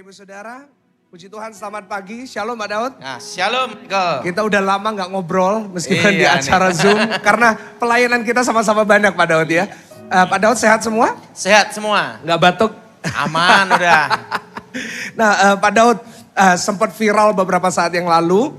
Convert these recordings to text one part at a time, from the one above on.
Ibu Saudara, puji Tuhan selamat pagi, shalom Pak Daud. Nah, shalom Michael. Kita udah lama gak ngobrol meskipun di Iya acara Zoom. Karena pelayanan kita sama-sama banyak Pak Daud ya. Pak Daud sehat semua? Sehat semua. Gak batuk? Aman udah. Nah Pak Daud sempat viral beberapa saat yang lalu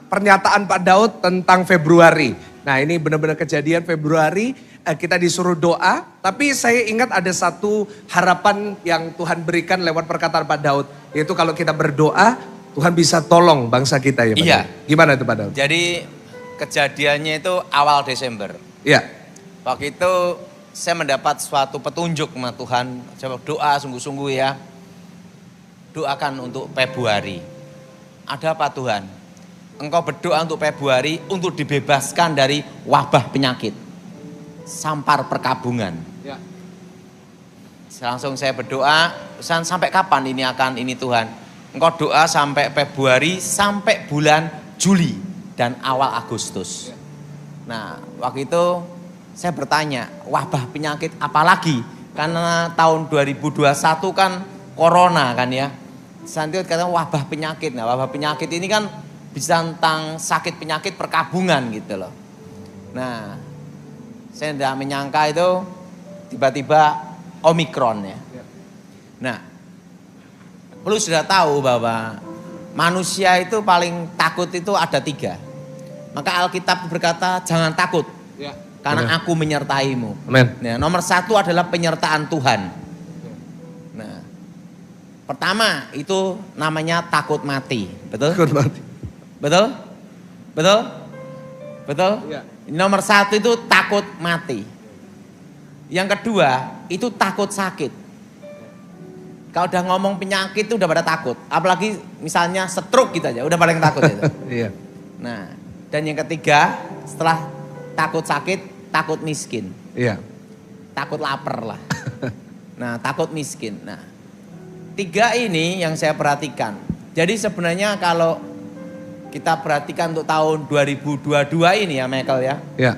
pernyataan Pak Daud tentang Februari. Nah ini benar-benar kejadian Februari. Kita disuruh doa, tapi saya ingat ada satu harapan yang Tuhan berikan lewat perkataan Pak Daud. Yaitu kalau kita berdoa, Tuhan bisa tolong bangsa kita ya Pak Iya. Daud. Gimana itu Pak Daud? Jadi kejadiannya itu awal Desember. Iya. Waktu itu saya mendapat suatu petunjuk sama Tuhan. Coba doa sungguh-sungguh ya. Doakan untuk Februari. Ada apa Tuhan? Engkau berdoa untuk Februari untuk dibebaskan dari wabah penyakit. Sampar perkabungan. Ya. Langsung saya berdoa, sampai kapan ini Tuhan? Engkau doa sampai Februari, sampai bulan Juli dan awal Agustus. Ya. Nah, waktu itu saya bertanya, wabah penyakit apa lagi? Karena tahun 2021 kan corona kan ya. Nanti kata wabah penyakit. Nah, wabah penyakit ini kan bisa tentang sakit penyakit perkabungan gitu loh. Nah, saya tidak menyangka itu tiba-tiba Omikron ya. Nah, perlu sudah tahu bahwa manusia itu paling takut itu ada 3. Maka Alkitab berkata jangan takut karena aku menyertaimu. Amen. Nah, nomor 1 adalah penyertaan Tuhan. Nah, pertama itu namanya takut mati, betul? Takut mati. Betul? Betul? Betul? Ya. Nomor 1 itu takut mati. Yang kedua itu takut sakit. Kalau udah ngomong penyakit itu udah pada takut. Apalagi misalnya stroke gitu aja, udah paling takut itu. Iya. Nah, dan yang ketiga setelah takut sakit, takut miskin. Iya. Takut lapar lah. Nah, takut miskin. Nah, 3 ini yang saya perhatikan. Jadi sebenarnya kalau kita perhatikan untuk tahun 2022 ini ya Michael ya. Iya.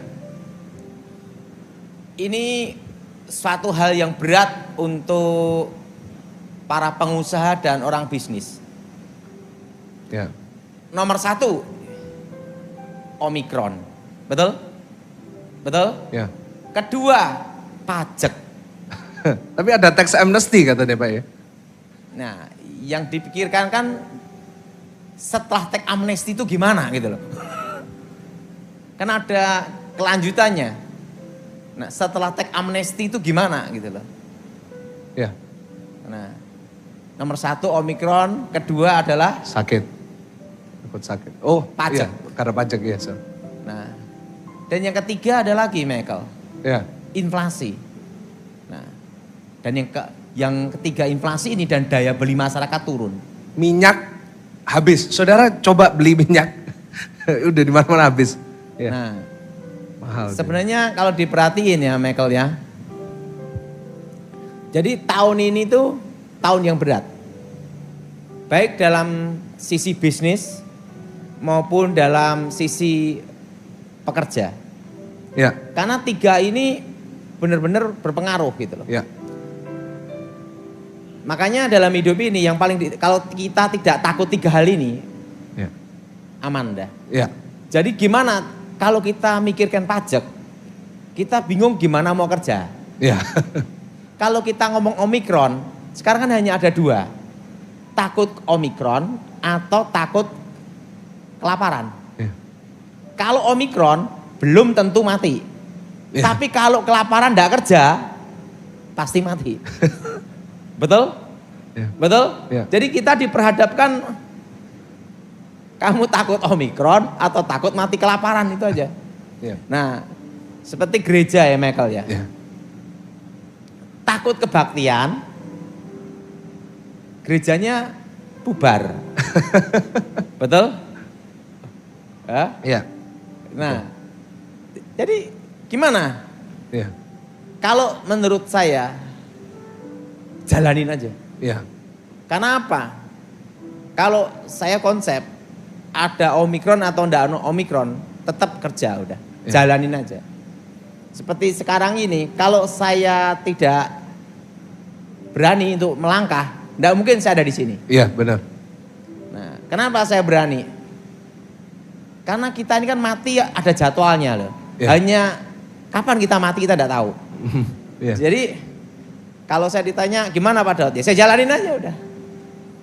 Ini suatu hal yang berat untuk para pengusaha dan orang bisnis. Iya. Nomor 1, Omikron. Betul? Betul? Iya. Kedua, pajak. Tapi ada tax amnesty katanya Pak ya. Nah, yang dipikirkan kan setelah teks amnesti itu gimana gitu loh. Kan ada kelanjutannya. Nah, setelah teks amnesti itu gimana gitu loh. Iya. Nah, nomor 1 Omikron, kedua adalah Sakit. Takut sakit. Oh, Pajak. Iya, karena pajak ya. So. nah, dan yang ketiga ada lagi Michael, Iya. inflasi. Nah, dan yang ketiga inflasi ini dan daya beli masyarakat turun. Minyak habis. Saudara coba beli minyak. Udah di mana-mana habis. Ya. Nah, Mahal. sebenarnya kalau diperhatiin ya Michael ya. Jadi tahun ini tuh tahun yang berat. Baik dalam sisi bisnis maupun dalam sisi pekerja. Ya. Karena 3 ini benar-benar berpengaruh gitu loh. Ya. Makanya dalam hidup ini yang paling kalau kita tidak takut 3 hal ini, Ya. aman dah. Ya. Jadi gimana kalau kita mikirkan pajak, kita bingung gimana mau kerja. Ya. Kalau kita ngomong Omikron, sekarang kan hanya ada 2. Takut Omikron atau takut kelaparan. Ya. Kalau Omikron belum tentu mati. Ya. Tapi kalau kelaparan enggak kerja, pasti mati. Betul? Ya. Betul? Ya. Jadi kita diperhadapkan, kamu takut Omikron atau takut mati kelaparan, itu aja. Ya. Nah, seperti gereja ya Michael ya. Ya. Takut kebaktian, gerejanya bubar. Betul? Ya. Nah, jadi gimana? Ya. Kalau menurut saya, jalanin aja. Ya. Karena apa? Kalau saya konsep, ada Omikron atau enggak Omikron, tetap kerja udah. Ya. Jalanin aja. Seperti sekarang ini, kalau saya tidak berani untuk melangkah, Nggak mungkin saya ada di sini. Iya, benar. Nah, kenapa saya berani? Karena kita ini kan mati ada jadwalnya loh. Ya. Hanya kapan kita mati kita tidak tahu. Iya. Jadi kalau saya ditanya gimana Pak Daud, ya saya jalanin aja udah.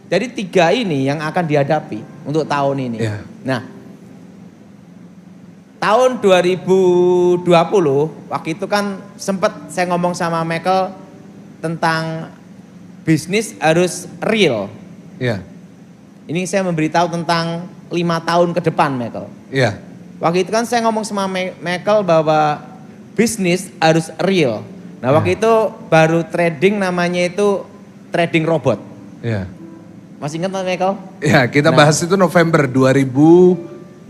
Jadi 3 ini yang akan dihadapi untuk tahun ini. Ya. Nah, tahun 2020 waktu itu kan sempat saya ngomong sama Michael tentang bisnis harus real. Iya. Ini saya memberitahu tentang 5 tahun ke depan Michael. Iya. Waktu itu kan saya ngomong sama Michael bahwa bisnis harus real. Nah waktu itu baru trading namanya itu trading robot. Iya. Masih ingat Pak Michael? Ya, kita bahas itu November 2021.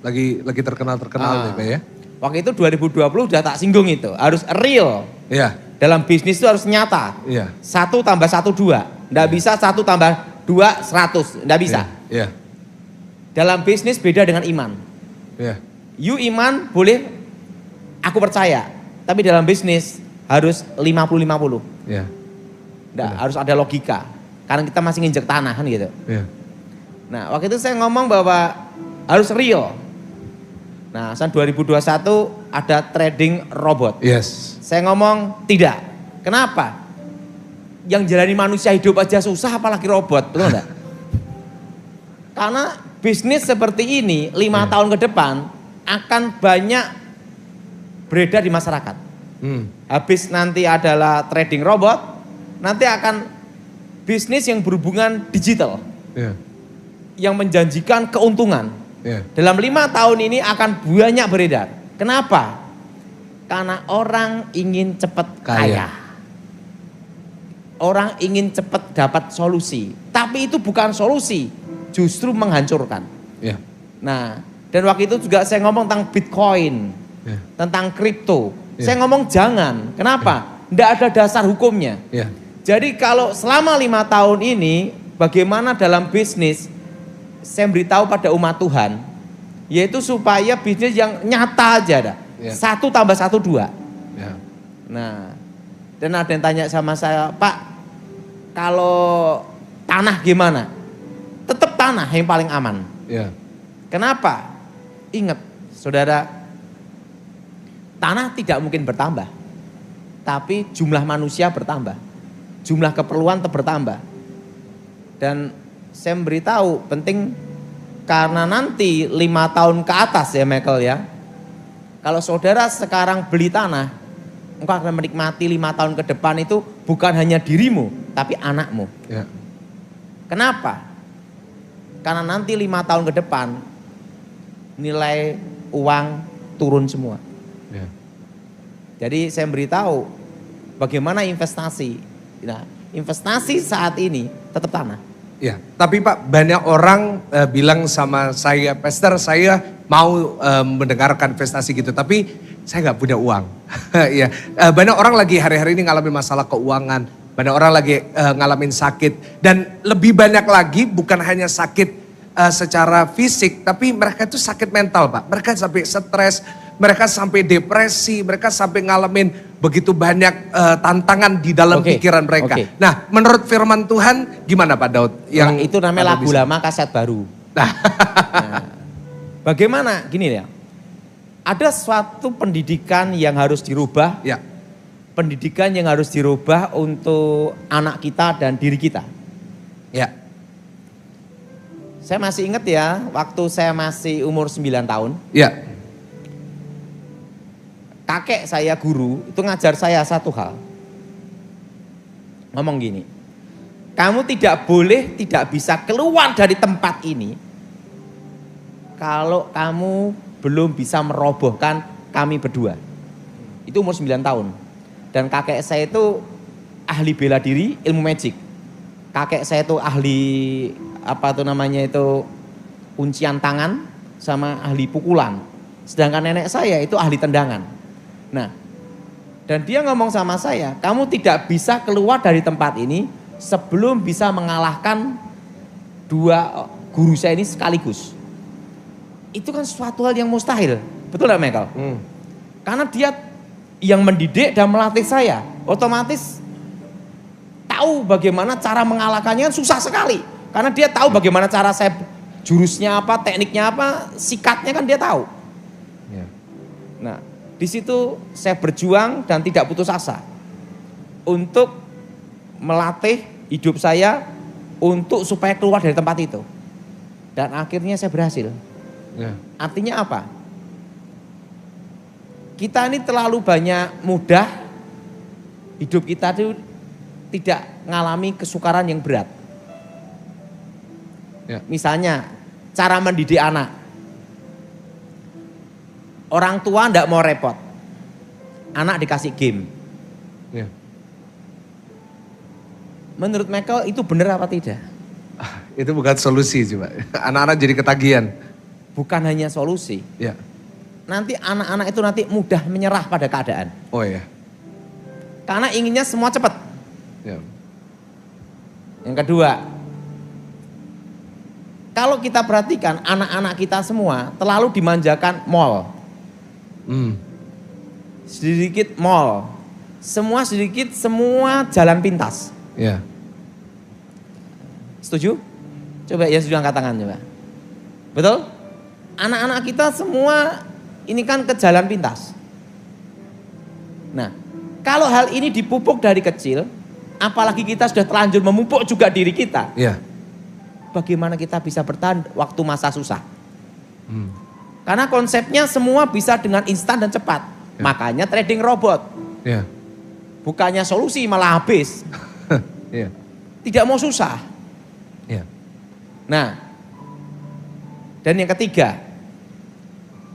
Lagi terkenal nih Pak ya. Waktu itu 2020 udah tak singgung itu. Harus real. Iya. Dalam bisnis itu harus nyata. Iya. 1 tambah 1 2. Nggak bisa 1 tambah 2 100. Nggak bisa. Iya. Dalam bisnis beda dengan iman. Iya. You iman boleh aku percaya. Tapi dalam bisnis harus 50-50. Iya. Nggak, harus ada logika. Karena kita masih nginjek tanah kan gitu. Iya. Nah waktu itu saya ngomong bahwa harus real. Nah tahun 2021 ada trading robot. Yes. Saya ngomong tidak. Kenapa? Yang jalani manusia hidup aja susah apalagi robot. Betul enggak? Karena bisnis seperti ini 5 tahun ke depan akan banyak beredar di masyarakat. Habis nanti adalah trading robot, nanti akan bisnis yang berhubungan digital. Iya. Yang menjanjikan keuntungan. Iya. Dalam 5 tahun ini akan banyak beredar. Kenapa? Karena orang ingin cepat kaya. Orang ingin cepat dapat solusi. Tapi itu bukan solusi, justru menghancurkan. Iya. Nah, dan waktu itu juga saya ngomong tentang Bitcoin, tentang kripto. Saya ngomong jangan. Kenapa? Nggak ada dasar hukumnya. Iya. Jadi kalau selama 5 tahun ini, bagaimana dalam bisnis, saya beritahu pada umat Tuhan, yaitu supaya bisnis yang nyata aja ada. 1 tambah 1 2. Iya. Nah, dan ada yang tanya sama saya, Pak, kalau tanah gimana? Tetap tanah yang paling aman. Iya. Kenapa? Ingat, saudara, tanah tidak mungkin bertambah, tapi jumlah manusia bertambah, jumlah keperluan bertambah. Dan saya memberitahu penting karena nanti 5 tahun ke atas ya Michael ya, kalau saudara sekarang beli tanah, engkau akan menikmati 5 tahun ke depan itu bukan hanya dirimu, tapi anakmu. Iya. Kenapa? Karena nanti 5 tahun ke depan nilai uang turun semua. Iya. Jadi saya beritahu bagaimana investasi. Nah, investasi saat ini tetap tanah. Ya, tapi Pak banyak orang bilang sama saya, Pastor saya mau mendengarkan investasi gitu, tapi saya nggak punya uang. Ya, banyak orang lagi hari-hari ini ngalamin masalah keuangan, banyak orang lagi ngalamin sakit, dan lebih banyak lagi bukan hanya sakit secara fisik, tapi mereka itu sakit mental Pak. Mereka sampai stres, mereka sampai depresi, mereka sampai ngalamin begitu banyak tantangan di dalam pikiran mereka. Nah, menurut firman Tuhan gimana Pak Daud? Yang itu namanya lagu lama kaset baru. Nah, bagaimana? Gini ya, ada suatu pendidikan yang harus dirubah. Ya. Pendidikan yang harus dirubah untuk anak kita dan diri kita. Ya. Saya masih ingat ya, waktu saya masih umur 9 tahun. Ya. Kakek saya guru itu ngajar saya satu hal. Ngomong gini, kamu tidak boleh, tidak bisa keluar dari tempat ini kalau kamu belum bisa merobohkan kami berdua. Itu umur 9 tahun. Dan kakek saya itu ahli bela diri, ilmu magic. Kakek saya itu ahli kuncian tangan sama ahli pukulan. Sedangkan nenek saya itu ahli tendangan. Nah, dan dia ngomong sama saya, kamu tidak bisa keluar dari tempat ini sebelum bisa mengalahkan 2 guru saya ini sekaligus. Itu kan suatu hal yang mustahil, betul gak Michael? Karena dia yang mendidik dan melatih saya, otomatis tahu bagaimana cara mengalahkannya susah sekali. Karena dia tahu bagaimana cara saya jurusnya apa, tekniknya apa, sikatnya kan dia tahu. Ya. Nah, di situ saya berjuang dan tidak putus asa untuk melatih hidup saya untuk supaya keluar dari tempat itu. Dan akhirnya saya berhasil. Ya. Artinya apa? Kita ini terlalu banyak mudah, hidup kita itu tidak mengalami kesukaran yang berat. Ya. Misalnya cara mendidik anak. Orang tua tidak mau repot. Anak dikasih game. Ya. Menurut Michael itu benar apa tidak? Itu bukan solusi coba. Anak-anak jadi ketagihan. Bukan hanya solusi. Ya. Nanti anak-anak itu nanti mudah menyerah pada keadaan. Oh ya. Karena inginnya semua cepat. Ya. Yang kedua, kalau kita perhatikan anak-anak kita semua terlalu dimanjakan mall. Sedikit mall. Semua sedikit, semua jalan pintas. Ya. Setuju? Coba ya sudah angkat tangan coba. Betul? Anak-anak kita semua ini kan ke jalan pintas. Nah, kalau hal ini dipupuk dari kecil, apalagi kita sudah terlanjur memupuk juga diri kita. Ya. Bagaimana kita bisa bertahan waktu masa susah? Karena konsepnya semua bisa dengan instan dan cepat. Ya. Makanya trading robot. Ya. Bukannya solusi malah habis. Ya. Tidak mau susah. Ya. Nah, dan yang ketiga,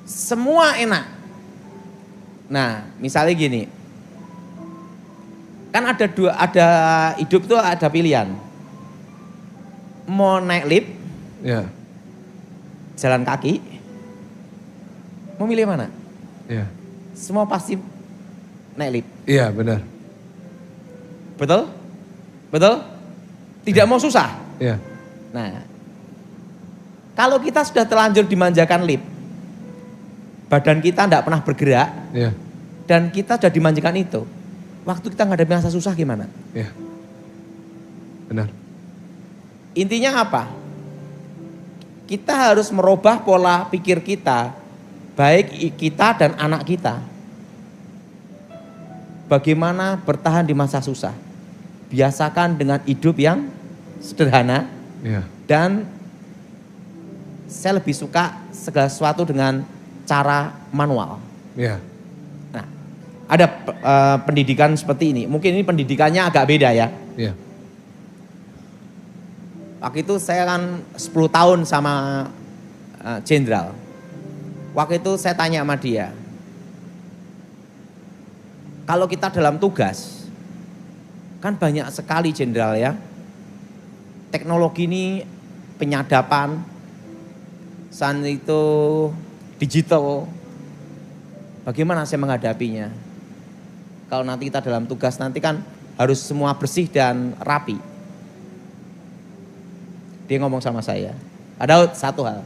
semua enak. Nah, misalnya gini, kan ada hidup tuh ada pilihan. Mau naik lift, Ya. jalan kaki, mau milih mana? Ya. Semua pasti naik lift. Iya benar. Betul? Betul? Tidak mau susah. Ya. Nah, kalau kita sudah terlanjur dimanjakan lift, badan kita tidak pernah bergerak, Ya. dan kita sudah dimanjakan itu, waktu kita menghadapi masa susah gimana? Ya. Benar. Intinya apa? Kita harus merubah pola pikir kita, baik kita dan anak kita. Bagaimana bertahan di masa susah? Biasakan dengan hidup yang sederhana, Ya. dan saya lebih suka segala sesuatu dengan cara manual. Ya. Nah, ada pendidikan seperti ini. Mungkin ini pendidikannya agak beda ya. Ya. Waktu itu saya kan 10 tahun sama jenderal. Waktu itu saya tanya sama dia, kalau kita dalam tugas, kan banyak sekali jenderal ya. Teknologi ini penyadapan, saat itu digital. Bagaimana saya menghadapinya? Kalau nanti kita dalam tugas nanti kan harus semua bersih dan rapi. Dia ngomong sama saya, Pak Daud, satu hal,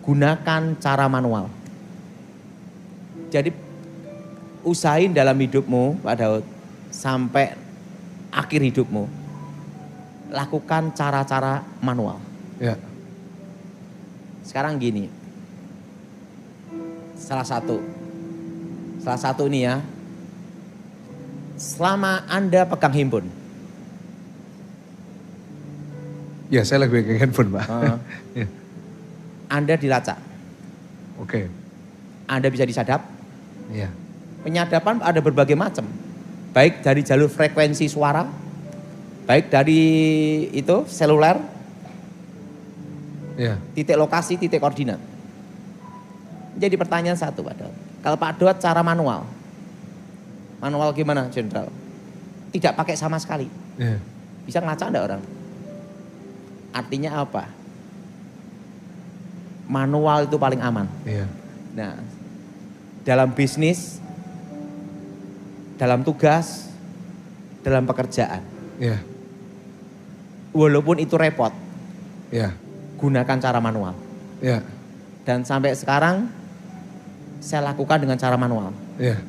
gunakan cara manual. Jadi usahain dalam hidupmu Pak Daud, sampai akhir hidupmu, lakukan cara-cara manual. Ya. Sekarang gini, salah satu ini ya, selama Anda pegang handphone, Ya, saya lagi pegang handphone, Pak. Ya. Anda dilacak, Oke. Anda bisa disadap. Ya. Penyadapan ada berbagai macam, baik dari jalur frekuensi suara, baik dari itu seluler, Ya. titik lokasi, titik koordinat. Jadi pertanyaan satu Pak Daud, kalau Pak Daud cara manual gimana Jenderal? Tidak pakai sama sekali, Ya. bisa ngelacak enggak orang? Artinya apa? Manual itu paling aman. Ya. Nah, dalam bisnis, dalam tugas, dalam pekerjaan, Ya. walaupun itu repot, Ya. gunakan cara manual. Ya. Dan sampai sekarang saya lakukan dengan cara manual. Ya.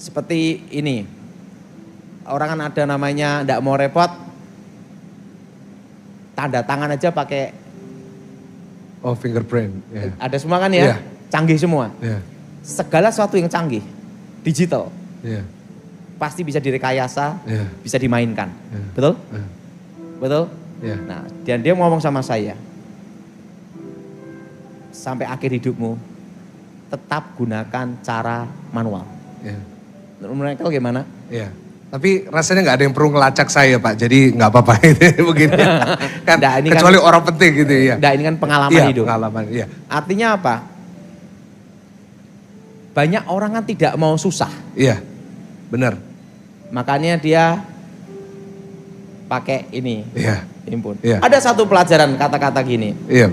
Seperti ini, orang kan ada namanya ndak mau repot, tanda tangan aja pakai Oh, fingerprint. Yeah. ada semua kan ya, Iya. canggih semua. Yeah. Segala sesuatu yang canggih, digital, Yeah. pasti bisa direkayasa, Yeah. bisa dimainkan. Yeah. Betul? Yeah. Betul? Yeah. Nah, dan dia ngomong sama saya, sampai akhir hidupmu, tetap gunakan cara manual. Yeah. Menurut mereka gimana? Yeah. Tapi rasanya nggak ada yang perlu ngelacak saya Pak, jadi nggak apa-apa itu begini. Kan, Nggak, ini kecuali kan- orang penting gitu ya. Nah, ini kan pengalaman Iya, hidup. pengalaman, iya. Artinya apa? Banyak orang kan tidak mau susah. Iya, benar. Makanya dia pakai ini, Iya, himpun. Iya. Ada satu pelajaran kata-kata gini. iya.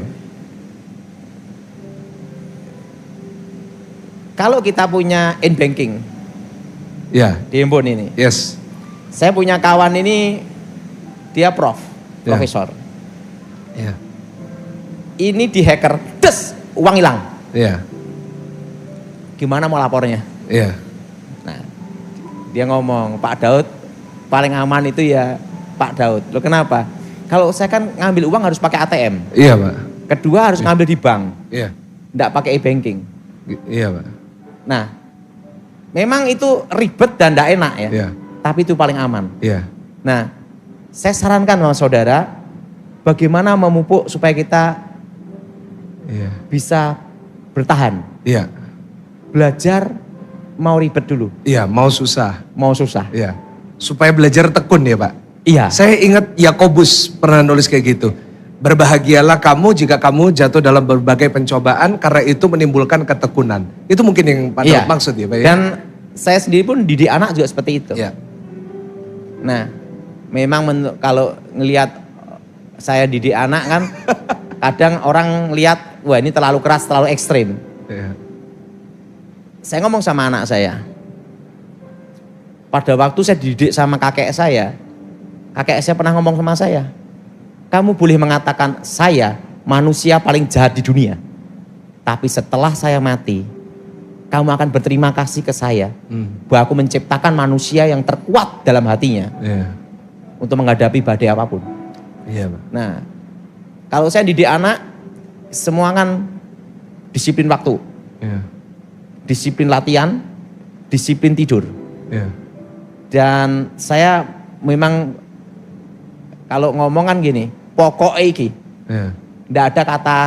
Kalau kita punya in-banking Iya, di himpun ini. yes. Saya punya kawan ini, dia Iya. profesor. Iya, Ini di hacker, des, uang hilang. iya, Gimana mau lapornya? iya. Nah, dia ngomong, Pak Daud, paling aman itu ya Pak Daud. Loh kenapa? Kalau saya kan ngambil uang harus pakai ATM. Iya Pak, Kedua harus ngambil di bank, iya, enggak pakai e-banking. iya Pak. Nah, memang itu ribet dan enggak enak ya. Iya, Tapi itu paling aman. iya, Nah, saya sarankan sama saudara, bagaimana memupuk supaya kita iya, bisa bertahan. iya, Belajar mau ribet dulu, iya. Mau susah, mau susah. iya. Supaya belajar tekun ya Pak. Iya. Saya ingat Yakobus pernah nulis kayak gitu. Berbahagialah kamu jika kamu jatuh dalam berbagai pencobaan karena itu menimbulkan ketekunan. Itu mungkin yang Pak Daud maksud ya Pak ya? Dan saya sendiri pun didik anak juga seperti itu. Iya, Nah, memang kalau ngelihat saya didik anak kan, kadang orang lihat, wah ini terlalu keras, terlalu ekstrim. iya, Saya ngomong sama anak saya, pada waktu saya didik sama kakek saya pernah ngomong sama saya, kamu boleh mengatakan saya manusia paling jahat di dunia, tapi setelah saya mati, kamu akan berterima kasih ke saya bahwa aku menciptakan manusia yang terkuat dalam hatinya iya, untuk menghadapi badai apapun. iya Pak. Nah, kalau saya didik anak, semua kan disiplin waktu, Iya, disiplin latihan, disiplin tidur. iya, Dan saya memang kalau ngomong kan gini, pokoknya iki, iya, ndak ada kata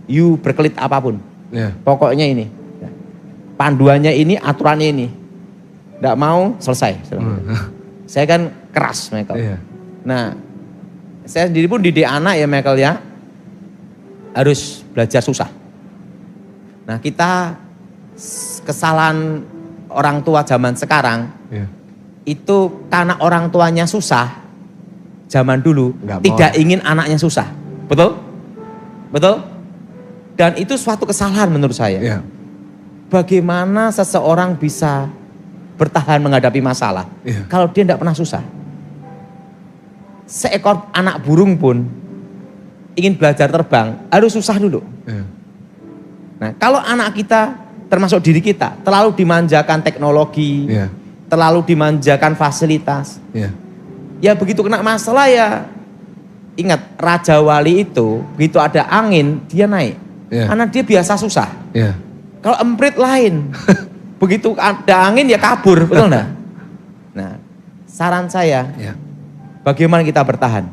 you berkelit apapun. iya, Pokoknya ini, panduannya ini, aturannya ini. Ndak mau selesai. Saya kan keras Michael. iya, Nah, saya sendiri pun didik anak ya Michael ya, harus belajar susah. Nah kita kesalahan orang tua zaman sekarang iya. itu karena orang tuanya susah zaman dulu Nggak mau. tidak ingin anaknya susah, betul? Betul? Dan itu suatu kesalahan menurut saya. Iya, Bagaimana seseorang bisa bertahan menghadapi masalah Iya. kalau dia tidak pernah susah? Seekor anak burung pun ingin belajar terbang harus susah dulu. iya, Nah, kalau anak kita termasuk diri kita terlalu dimanjakan teknologi, iya, terlalu dimanjakan fasilitas, iya, ya begitu kena masalah ya ingat Raja Wali itu begitu ada angin dia naik. Iya. Karena dia biasa susah. iya, Kalau emprit lain, begitu ada angin ya kabur, betul enggak? Nah, saran saya, iya, bagaimana kita bertahan?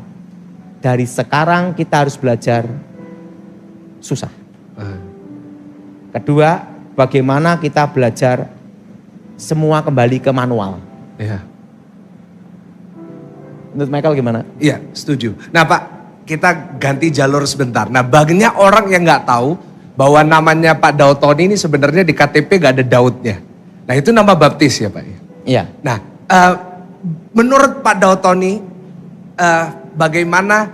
Dari sekarang kita harus belajar susah. Kedua, bagaimana kita belajar semua kembali ke manual. iya. Menurut Michael gimana? Iya, setuju. Nah Pak, kita ganti jalur sebentar. Nah banyak orang yang nggak tahu bahwa namanya Pak Daud Tony ini sebenarnya di KTP gak ada Daudnya. Nah itu nama baptis ya Pak. Iya. Nah menurut Pak Daud Tony, bagaimana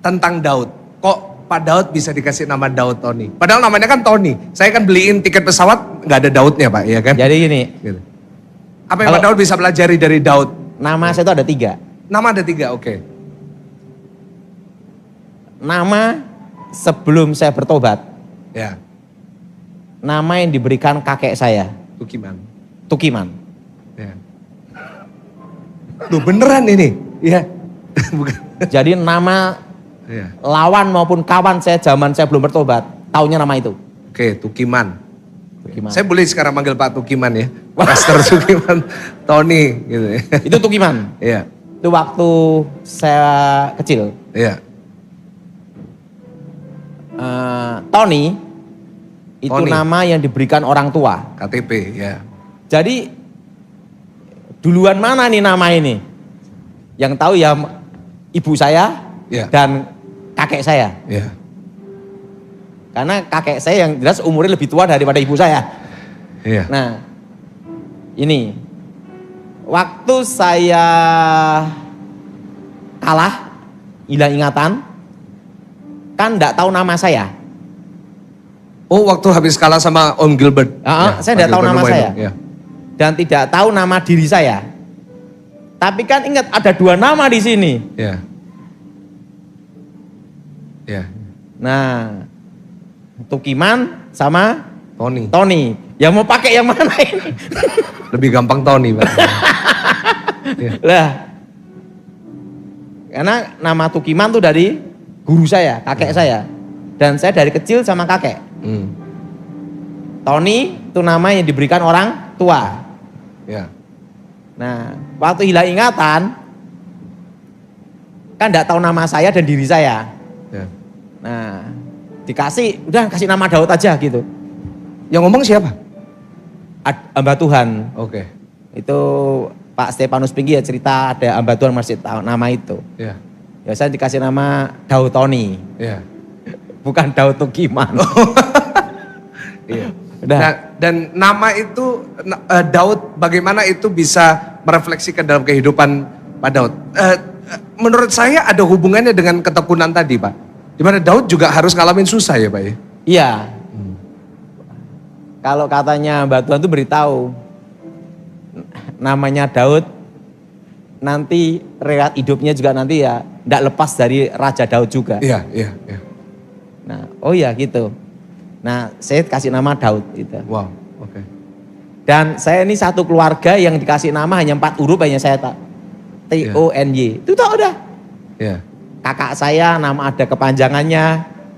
tentang Daud? Kok Pak Daud bisa dikasih nama Daud Tony? Padahal namanya kan Tony. Saya kan beliin tiket pesawat nggak ada Daudnya Pak, ya kan? Jadi gini, Gitu. Apa yang Pak Daud bisa pelajari dari Daud? nama saya itu ada 3. Nama ada 3, oke. Nama sebelum saya bertobat, Ya, nama yang diberikan kakek saya, Tukiman. Tukiman. Ya. Duh beneran ini? Iya. Bukan. Jadi nama Iya. lawan maupun kawan saya zaman saya belum bertobat, taunya nama itu. Oke, Tukiman. Tukiman. Saya boleh sekarang manggil Pak Tukiman ya? Pastor Tukiman, Tony gitu ya. Itu Tukiman. Iya, Itu waktu saya kecil. iya. Tony itu Tony. nama yang diberikan orang tua. KTP, ya. Jadi duluan mana nih nama ini? Yang tahu ya ibu saya Ya. dan kakek saya. Iya. Karena kakek saya yang jelas umurnya lebih tua daripada ibu saya. Iya. Nah, ini waktu saya kalah, hilang ingatan, kan enggak tahu nama saya. Oh, waktu habis kalah sama Om Gilbert. Saya enggak tahu nama saya. Ya. Dan tidak tahu nama diri saya. Tapi kan ingat ada 2 nama di sini. Ya. Ya. Nah, Tukiman sama Tony. Tony. Yang mau pakai yang mana ini? Lebih gampang Tony, Pak. Ya. Lah, karena nama Tukiman tuh dari guru saya, kakek saya. Dan saya dari kecil sama kakek. Hmm. Tony itu nama yang diberikan orang tua. Ya. Nah, waktu hilang ingatan, kan enggak tahu nama saya dan diri saya. Ya. Nah, udah kasih nama Daud aja gitu. Yang ngomong siapa? Hamba Tuhan. Oke. Itu Pak Stefanus Pinggi ya cerita ada hamba Tuhan masih tahu nama itu. Ya. Ya saya dikasih nama Daud Tony. Ya. Bukan Daud Tukiman. Iya. Udah. Nah, dan nama itu Daud, bagaimana itu bisa merefleksikan dalam kehidupan Pak Daud? Menurut saya ada hubungannya dengan ketekunan tadi, Pak. Di mana Daud juga harus ngalamin susah ya, Pak ya? Iya. Kalau katanya Mbak Tuhan itu beritahu namanya Daud, nanti riwayat hidupnya juga nanti ya tidak lepas dari Raja Daud juga. Iya, iya, iya. Nah, oh ya gitu. Nah, saya kasih nama Daud itu. Wow, oke. Dan saya ini satu keluarga yang dikasih nama hanya 4 huruf hanya saya tak. Tony. Itu tak udah. Iya. Kakak saya nama ada kepanjangannya,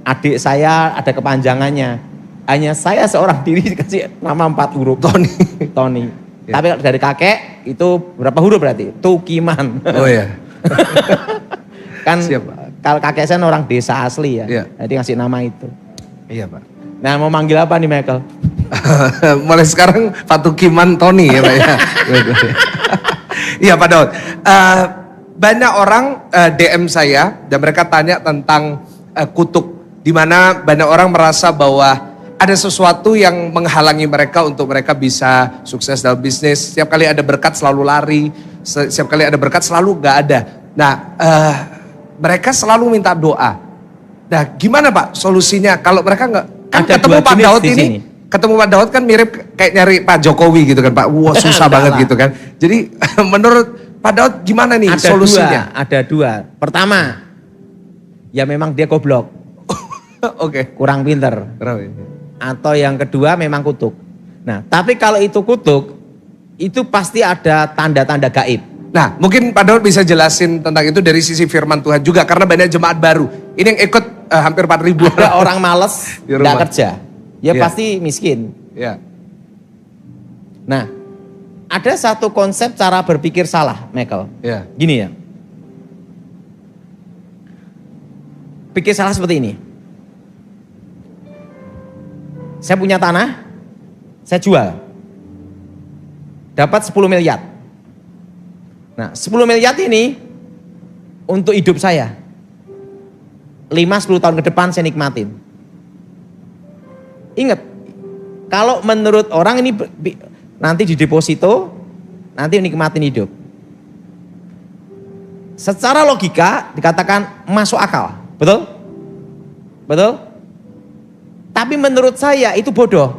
adik saya ada kepanjangannya. Hanya saya seorang diri dikasih nama 4 huruf. Tony. Tony. Ya. Tapi kalau dari kakek itu berapa huruf berarti? Tukiman. Oh ya. Kan Siap. kalau kakek saya orang desa asli ya. Iya. Jadi ngasih nama itu. Iya, Pak. Nah, mau manggil apa nih Michael? Mulai sekarang Pak Tukiman Tony ya, Pak ya. Iya, Pak Daud. Banyak orang DM saya dan mereka tanya tentang kutuk, di mana banyak orang merasa bahwa ada sesuatu yang menghalangi mereka untuk mereka bisa sukses dalam bisnis. Setiap kali ada berkat selalu lari, setiap kali ada berkat selalu gak ada. Nah, mereka selalu minta doa. Nah, gimana Pak solusinya kalau mereka nggak kan Ada ketemu 2 Pak jenis Daud di ini? sini. Ketemu Pak Daud kan mirip kayak nyari Pak Jokowi gitu kan Pak. Wah susah Enggak banget lah. gitu kan. Jadi menurut Pak Daud gimana nih Ada solusinya? Ada dua. Pertama, ya memang dia goblok, Oke. kurang pinter. Atau yang kedua memang kutuk. Nah, tapi kalau itu kutuk, itu pasti ada tanda-tanda gaib. Nah mungkin Pak Daud bisa jelasin tentang itu dari sisi firman Tuhan juga. Karena banyak jemaat baru. Ini yang ikut hampir 4.000 Ada orang males, Di rumah. nggak kerja. Ya Iya. pasti miskin. Ya. Nah, ada satu konsep cara berpikir salah, Michael. Ya. Gini ya. Pikir salah seperti ini. Saya punya tanah, saya jual. Dapat 10 miliar. Nah, 10 miliar ini untuk hidup saya. 5-10 tahun ke depan saya nikmatin. Ingat, kalau menurut orang ini nanti di deposito, nanti nikmatin hidup. Secara logika dikatakan masuk akal, betul? Betul? Tapi menurut saya itu bodoh.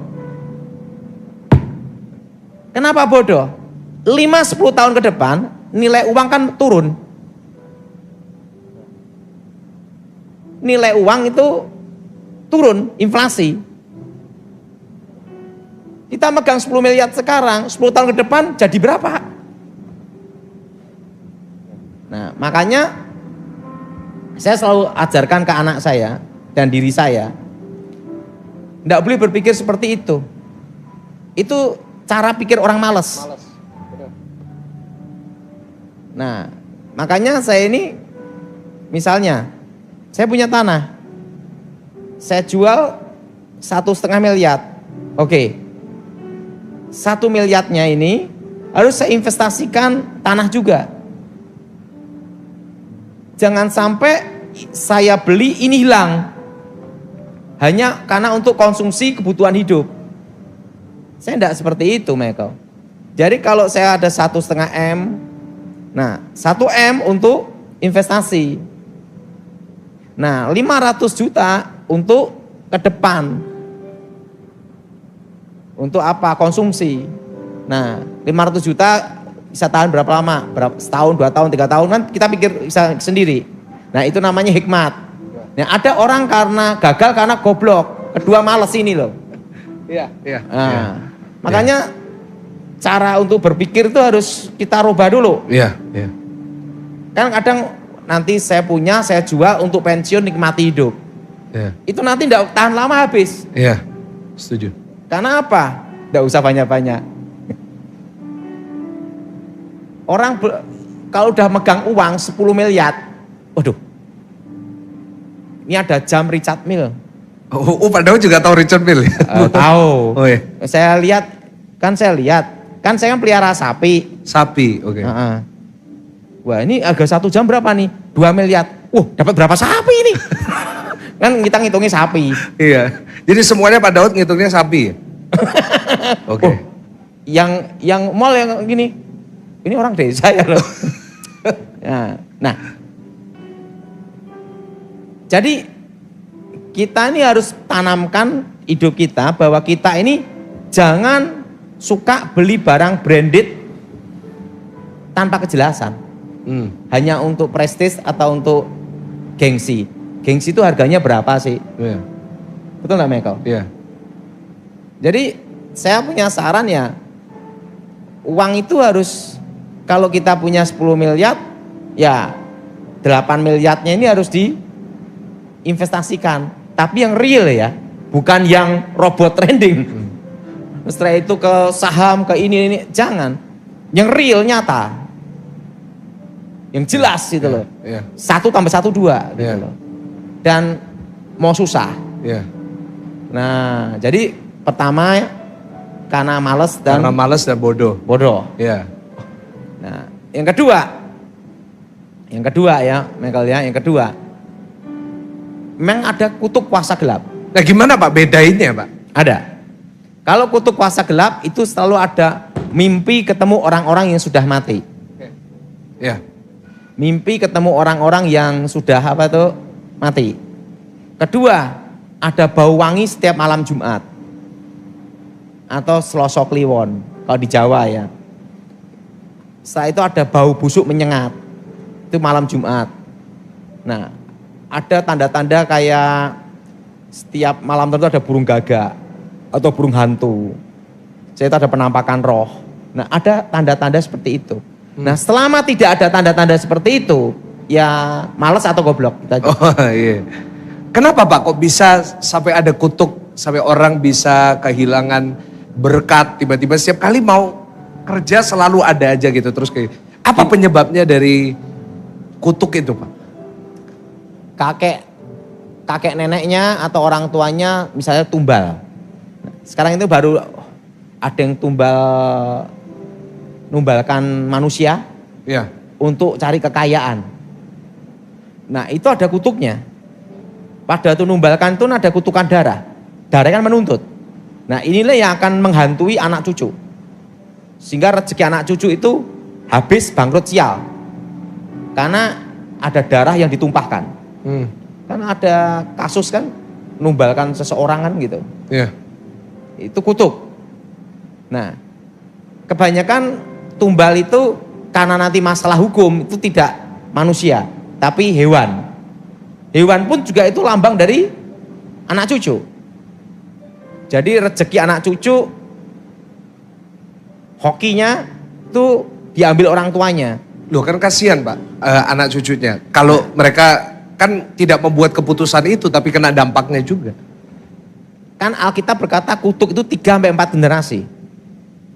Kenapa bodoh? 5-10 tahun ke depan nilai uang kan turun. Nilai uang itu turun, inflasi. Kita megang 10 miliar sekarang, 10 tahun ke depan jadi berapa? Nah, makanya saya selalu ajarkan ke anak saya dan diri saya, tidak boleh berpikir seperti itu. Itu cara pikir orang malas. Nah, makanya saya ini, misalnya, saya punya tanah, saya jual 1,5 miliar. Oke, 1 miliarnya ini harus saya investasikan tanah juga. Jangan sampai saya beli ini hilang hanya karena untuk konsumsi kebutuhan hidup. Saya tidak seperti itu, Michael. Jadi kalau saya ada 1,5 M, nah 1 M untuk investasi. Nah 500 juta untuk ke depan. Untuk apa? Konsumsi. Nah 500 juta bisa tahan berapa lama? Setahun, 2 tahun, 3 tahun kan kita pikir bisa sendiri. Nah itu namanya hikmat. Nah, ada orang karena gagal karena goblok, kedua malas ini loh. Iya. Nah, makanya cara untuk berpikir itu harus kita rubah dulu. Iya. Kan kadang nanti saya punya, saya jual untuk pensiun nikmati hidup. Iya. Itu nanti tidak tahan lama habis. Iya. Setuju. Karena apa? Tidak usah banyak-banyak. Orang kalau udah megang uang 10 miliar, waduh, ini ada jam Richard Mille. Oh, Pak Daud juga tahu Richard Mille? Tahu. Oh iya. Saya lihat, kan saya kan pelihara sapi. Sapi, oke. Wah ini harga 1 jam berapa nih? 2 miliar. Dapat berapa sapi ini? Kan kita ngitungnya sapi. Iya. Jadi semuanya Pak Daud ngitungnya sapi. Oke. Yang mall yang gini. Ini orang desa ya loh. Nah, jadi kita ini harus tanamkan hidup kita bahwa kita ini jangan suka beli barang branded tanpa kejelasan. Hanya untuk prestis atau untuk gengsi. Gengsi itu harganya berapa sih? Iya. Betul nggak Michael? Iya. Jadi saya punya saran ya, uang itu harus, kalau kita punya 10 miliar, ya 8 miliarnya ini harus diinvestasikan. Tapi yang real ya, bukan yang robot trading. Setelah itu ke saham, ke ini, jangan. Yang real nyata. Yang jelas gitu loh. 1 tambah 1 2 gitu loh. Dan mau susah. Nah, jadi pertama karena malas dan bodoh. Iya. Nah, yang kedua ya, Michael ya, yang kedua. Memang ada kutub kuasa gelap. Nah, gimana Pak bedainnya, Pak? Ada. Kalau kutub kuasa gelap itu selalu ada mimpi ketemu orang-orang yang sudah mati. Iya. Mimpi ketemu orang-orang yang sudah mati. Kedua, ada bau wangi setiap malam Jumat. Atau Selasa Kliwon, kalau di Jawa ya. Setelah itu ada bau busuk menyengat. Itu malam Jumat. Nah, ada tanda-tanda kayak setiap malam tertentu ada burung gagak atau burung hantu. Saya itu ada penampakan roh. Nah, ada tanda-tanda seperti itu. Nah, selama tidak ada tanda-tanda seperti itu, ya malas atau goblok. Oh iya. Kenapa Pak kok bisa sampai ada kutuk, sampai orang bisa kehilangan berkat, tiba-tiba setiap kali mau kerja selalu ada aja gitu terus kayak. Apa penyebabnya dari kutuk itu Pak? Kakek neneknya atau orang tuanya misalnya tumbal. Sekarang itu baru ada yang numbalkan manusia untuk cari kekayaan. Nah itu ada kutuknya. Pada itu numbalkan itu ada kutukan darah. Darah kan menuntut. Nah inilah yang akan menghantui anak cucu. Sehingga rezeki anak cucu itu habis bangkrut sial. Karena ada darah yang ditumpahkan. Kan ada kasus kan numbalkan seseorang kan gitu. Iya. Itu kutuk. Nah kebanyakan tumbal itu karena nanti masalah hukum itu tidak manusia, tapi hewan. Hewan pun juga itu lambang dari anak cucu. Jadi rezeki anak cucu, hokinya itu diambil orang tuanya. Loh kan kasihan Pak, anak cucunya. Kalau mereka kan tidak membuat keputusan itu tapi kena dampaknya juga. Kan Alkitab berkata kutuk itu 3-4 generasi.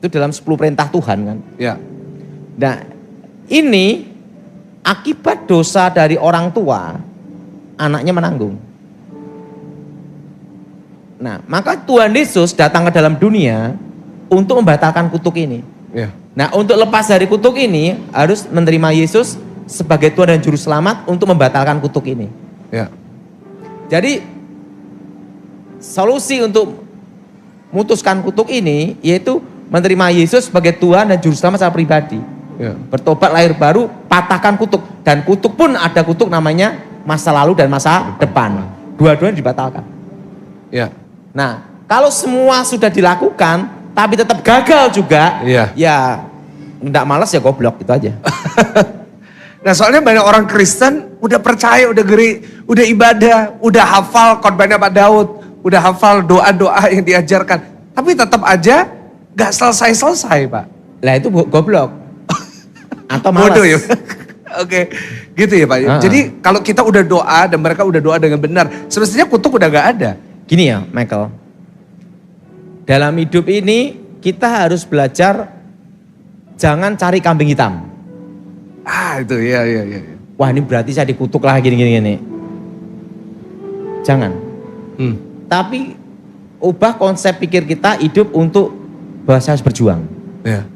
Itu dalam 10 perintah Tuhan kan. Ya, Nah ini akibat dosa dari orang tua, anaknya menanggung. Nah maka Tuhan Yesus datang ke dalam dunia untuk membatalkan kutuk ini. ya, Nah untuk lepas dari kutuk ini harus menerima Yesus sebagai Tuhan dan Juru Selamat untuk membatalkan kutuk ini. ya, Jadi solusi untuk memutuskan kutuk ini yaitu menerima Yesus sebagai Tuhan dan Juru Selamat secara pribadi. ya, Bertobat lahir baru, patahkan kutuk. Dan kutuk pun ada kutuk namanya masa lalu dan masa depan. Dua-duanya dibatalkan. ya. Nah kalau semua sudah dilakukan tapi tetap gagal juga, Iya. ya enggak malas ya goblok gitu aja. Nah soalnya banyak orang Kristen udah percaya, udah udah ibadah, udah hafal khotbahnya Pak Daud, udah hafal doa-doa yang diajarkan. Tapi tetap aja gak selesai-selesai Pak. Lah itu goblok. Atau malas. Bodoh ya. Oke, gitu ya Pak. Jadi kalau kita udah doa dan mereka udah doa dengan benar, semestinya kutuk udah gak ada. Gini ya Michael, dalam hidup ini kita harus belajar jangan cari kambing hitam. Ah itu ya. Wah ini berarti saya dikutuk lah gini. Jangan. Tapi ubah konsep pikir kita hidup untuk bahwa saya harus berjuang. Ya.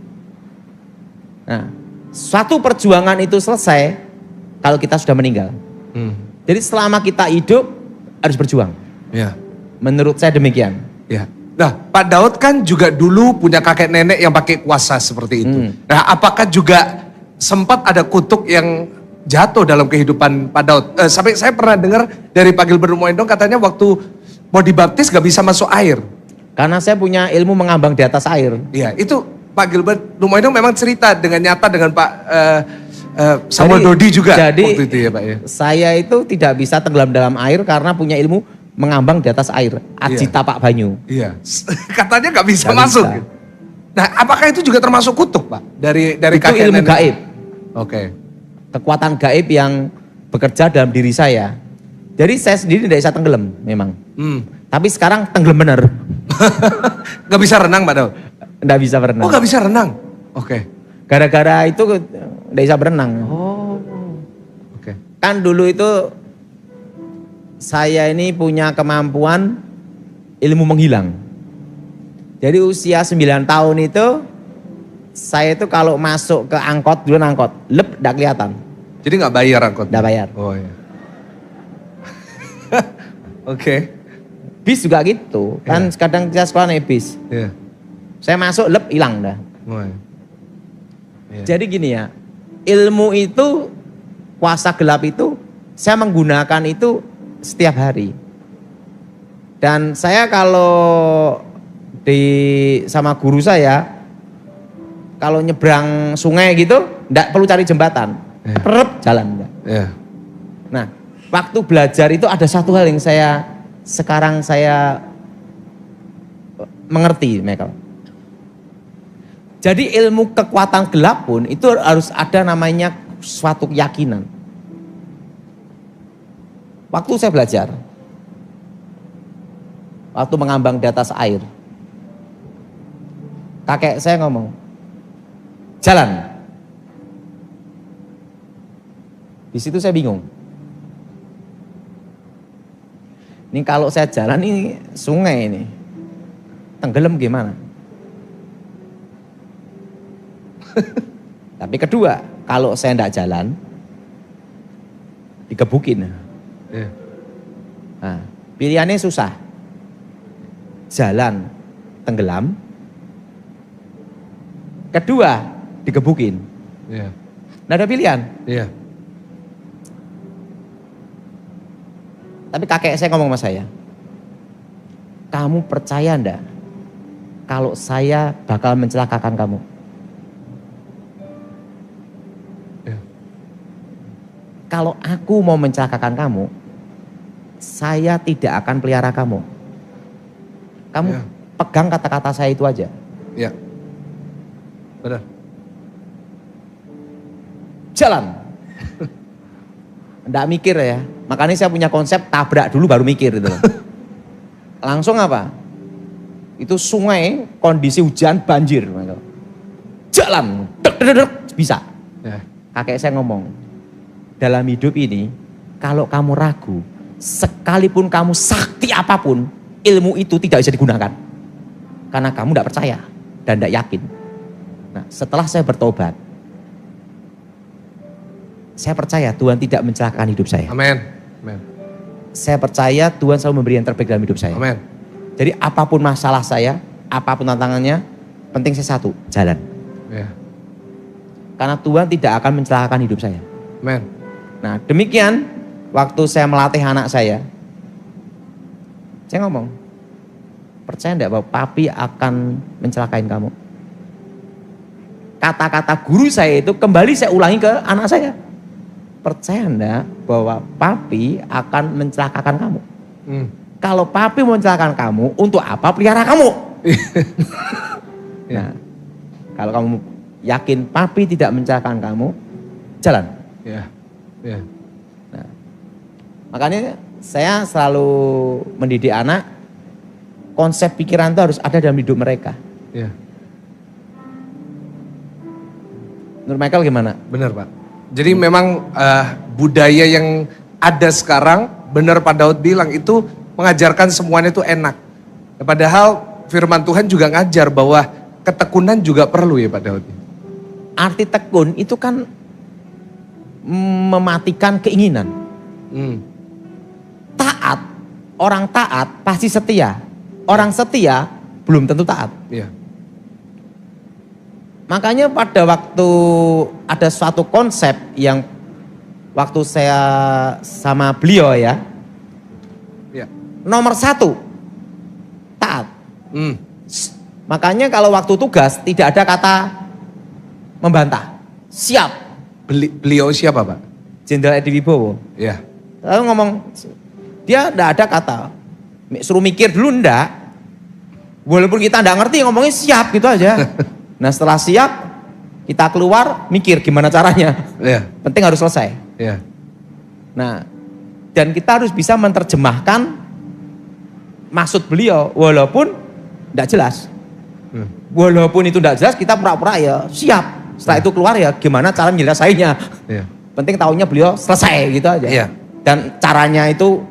Nah, suatu perjuangan itu selesai kalau kita sudah meninggal. Jadi selama kita hidup harus berjuang. Ya. Menurut saya demikian. Ya. Nah, Pak Daud kan juga dulu punya kakek nenek yang pakai kuasa seperti itu. Nah, apakah juga sempat ada kutuk yang jatuh dalam kehidupan Pak Daud? Sampai saya pernah dengar dari Pak Gilbert Rumoendong katanya waktu mau dibaptis gak bisa masuk air. Karena saya punya ilmu mengambang di atas air. Iya, itu Pak Gilbert Rumoendong memang cerita dengan nyata dengan Pak Samuel Dodi juga jadi, waktu itu ya Pak ya. Saya itu tidak bisa tenggelam dalam air karena punya ilmu mengambang di atas air. Aji tapak banyu. Iya, katanya gak bisa Gak masuk. bisa. Nah, apakah itu juga termasuk kutuk Pak? Dari Itu kakek ilmu nenek? gaib. Oke. Kekuatan gaib yang bekerja dalam diri saya. Jadi saya sendiri tidak bisa tenggelam memang. Tapi sekarang tenggelam benar. Gak bisa renang Pak Daud? Tidak bisa berenang. Oh gak bisa renang? Oke. Gara-gara itu tidak bisa berenang. Oh. Oke. Kan dulu itu saya ini punya kemampuan ilmu menghilang. Jadi usia 9 tahun itu saya itu kalau masuk ke angkot, dulu angkot, lep, tidak kelihatan. Jadi gak bayar angkot? Tidak bayar. Oh iya. Oke. Bis juga gitu, kan kadang kita sekolah naik bis. Iya. Saya masuk, lep, hilang dah. Oh, iya. Iya. Jadi gini ya, ilmu itu, kuasa gelap itu, saya menggunakan itu setiap hari. Dan saya kalau sama guru saya, kalau nyebrang sungai gitu, enggak perlu cari jembatan, perep jalan. Iya. Nah, waktu belajar itu ada satu hal yang sekarang saya mengerti, Michael. Jadi ilmu kekuatan gelap pun itu harus ada namanya suatu keyakinan. Waktu saya belajar, waktu mengambang di atas air, kakek saya ngomong, jalan. Di situ saya bingung. Ini kalau saya jalan ini sungai ini, tenggelam gimana? Tapi kedua, kalau saya tidak jalan, dikebukin. Iya. Nah, pilihannya susah. Jalan, tenggelam. Kedua, dikebukin. Iya. Nggak ada pilihan. Iya. Tapi kakek saya ngomong sama saya, kamu percaya enggak kalau saya bakal mencelakakan kamu? Iya. Kalau aku mau mencelakakan kamu, saya tidak akan pelihara kamu. Kamu Iya. pegang kata-kata saya itu aja. Iya. Benar. jalan. Nggak mikir ya. Makanya saya punya konsep tabrak dulu baru mikir gitu. Langsung apa? Itu sungai, kondisi hujan, banjir. Jalan, bisa. Ya. Kakek saya ngomong, dalam hidup ini, kalau kamu ragu, sekalipun kamu sakti apapun, ilmu itu tidak bisa digunakan. Karena kamu tidak percaya dan tidak yakin. Nah, setelah saya bertobat, saya percaya Tuhan tidak mencelakakan hidup saya. Amin. Amin. Saya percaya Tuhan selalu memberi yang terbaik dalam hidup saya. Amin. Jadi apapun masalah saya, apapun tantangannya, penting saya satu, jalan. Ya. Karena Tuhan tidak akan mencelakakan hidup saya. Amin. Nah demikian, waktu saya melatih anak saya ngomong, percaya enggak bahwa papi akan mencelakain kamu? Kata-kata guru saya itu kembali saya ulangi ke anak saya. Percaya enggak bahwa papi akan mencelakakan kamu? Kalau papi mau mencelakakan kamu, untuk apa pelihara kamu? Nah, kalau kamu yakin papi tidak mencelakakan kamu, jalan. Ya. Ya. Nah, makanya saya selalu mendidik anak, konsep pikiran itu harus ada dalam hidup mereka. Ya. Menurut Michael gimana? Benar Pak. Jadi memang budaya yang ada sekarang, benar Pak Daud bilang itu mengajarkan semuanya itu enak. Padahal firman Tuhan juga ngajar bahwa ketekunan juga perlu ya Pak Daud. Arti tekun itu kan mematikan keinginan. Taat, orang taat pasti setia. Orang setia belum tentu taat. Iya. Makanya pada waktu ada suatu konsep yang waktu saya sama beliau ya, nomor 1, taat. Makanya kalau waktu tugas tidak ada kata membantah, siap. Beliau siapa Pak? Jenderal Edi Wibowo. Iya. Lalu ngomong, dia tidak ada kata, suruh mikir dulu enggak. Walaupun kita enggak ngerti ngomongnya siap gitu aja. Nah setelah siap, kita keluar mikir gimana caranya. Iya. Penting harus selesai. Iya. Nah, dan kita harus bisa menerjemahkan maksud beliau walaupun tidak jelas. Walaupun itu tidak jelas, kita pura-pura ya siap. Setelah itu keluar ya gimana cara menyelesainya. Iya. Penting tahunya beliau selesai gitu aja. Iya. Dan caranya itu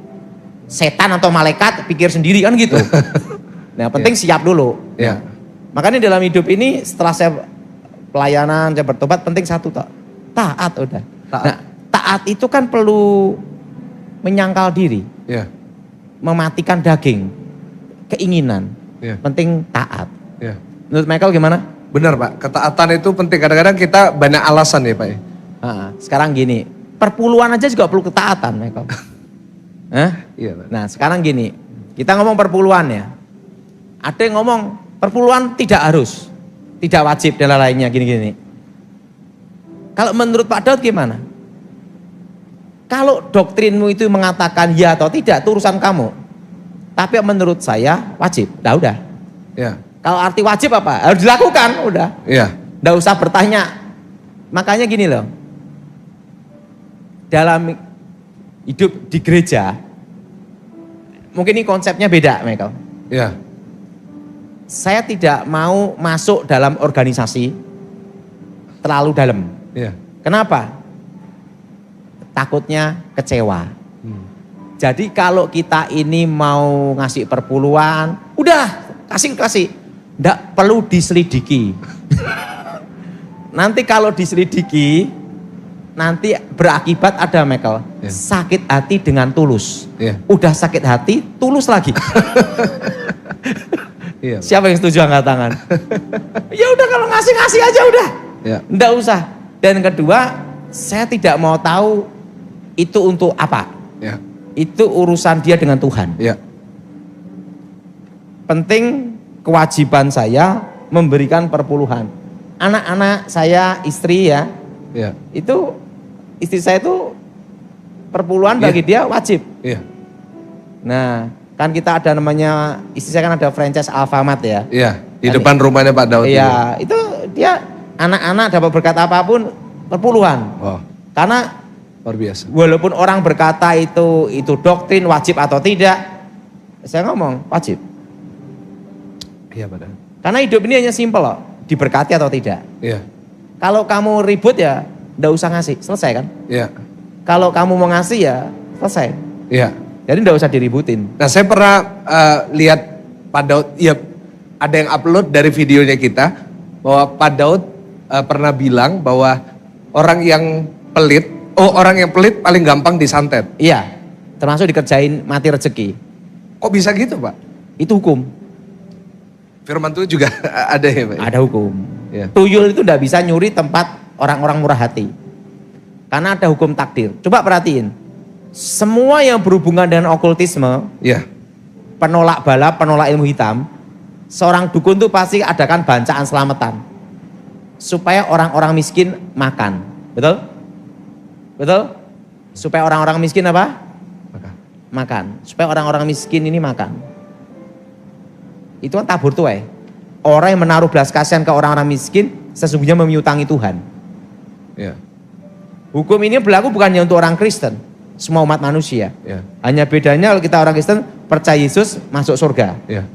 setan atau malaikat pikir sendiri kan gitu. Nah penting siap dulu. Iya. Makanya dalam hidup ini setelah saya pelayanan, saya bertobat, penting satu taat udah. Taat. Nah, taat itu kan perlu menyangkal diri, Iya. mematikan daging, keinginan. Iya. Penting taat. Iya. Menurut Michael gimana? Benar Pak, ketaatan itu penting. Kadang-kadang kita banyak alasan ya Pak. Sekarang gini, perpuluhan aja juga perlu ketaatan Michael. Iya Pak. Nah sekarang gini, kita ngomong perpuluhan ya. Ada yang ngomong perpuluhan tidak harus, tidak wajib dan lainnya gini-gini. Kalau menurut Pak Daud gimana? Kalau doktrinmu itu mengatakan ya atau tidak, itu urusan kamu. Tapi menurut saya wajib, udah. Iya. Kalau arti wajib apa? Harus dilakukan, udah. Iya. Nggak usah bertanya. Makanya gini loh, dalam hidup di gereja, mungkin ini konsepnya beda Michael. Iya. Saya tidak mau masuk dalam organisasi terlalu dalam. Iya. Kenapa? Takutnya kecewa. Jadi kalau kita ini mau ngasih perpuluhan, udah kasih. Nggak perlu diselidiki. Nanti kalau diselidiki, nanti berakibat ada Michael, sakit hati dengan tulus. Udah sakit hati, tulus lagi. Iya. Siapa yang setuju angkat tangan? Ya udah kalau ngasih aja udah. Iya. Nggak usah. Dan kedua, saya tidak mau tahu itu untuk apa. Iya. Itu urusan dia dengan Tuhan. Iya. Penting kewajiban saya memberikan perpuluhan. Anak-anak saya, istri ya, Iya. itu istri saya itu perpuluhan bagi dia wajib. Iya. Nah, kan kita ada namanya, istri saya kan ada franchise Alfamart ya. Iya. Di depan rumahnya Pak Daud. Iya, itu dia anak-anak dapat berkat apapun Perpuluhan. Wow, Karena luar biasa. walaupun orang berkata itu doktrin wajib atau tidak, saya ngomong wajib. Iya benar. Karena hidup ini hanya simpel loh, diberkati atau tidak. Iya, Kalau kamu ribut ya ndak usah ngasih, selesai kan? iya, Kalau kamu mau ngasih ya selesai. iya. Jadi ndak usah diributin. Nah saya pernah lihat Pak Daud, ya ada yang upload dari videonya kita, bahwa Pak Daud pernah bilang bahwa orang yang pelit paling gampang disantet. Iya, termasuk dikerjain mati rezeki. Kok bisa gitu Pak? Itu hukum, Firman Tuhan juga ada ya Pak? ada hukum. Ya. Tuyul itu ndak bisa nyuri tempat orang-orang murah hati. Karena ada hukum takdir. Coba perhatiin, semua yang berhubungan dengan okultisme, Iya, penolak bala, penolak ilmu hitam, seorang dukun tuh pasti adakan bancaan selamatan. Supaya orang-orang miskin makan. Betul? Betul? Supaya orang-orang miskin apa? Makan. Supaya orang-orang miskin ini makan. Itu kan tabur tuai. Orang yang menaruh belas kasihan ke orang-orang miskin, sesungguhnya memiutangi Tuhan. iya, Hukum ini berlaku bukan hanya untuk orang Kristen, semua umat manusia. iya, Hanya bedanya kalau kita orang Kristen percaya Yesus masuk surga. iya,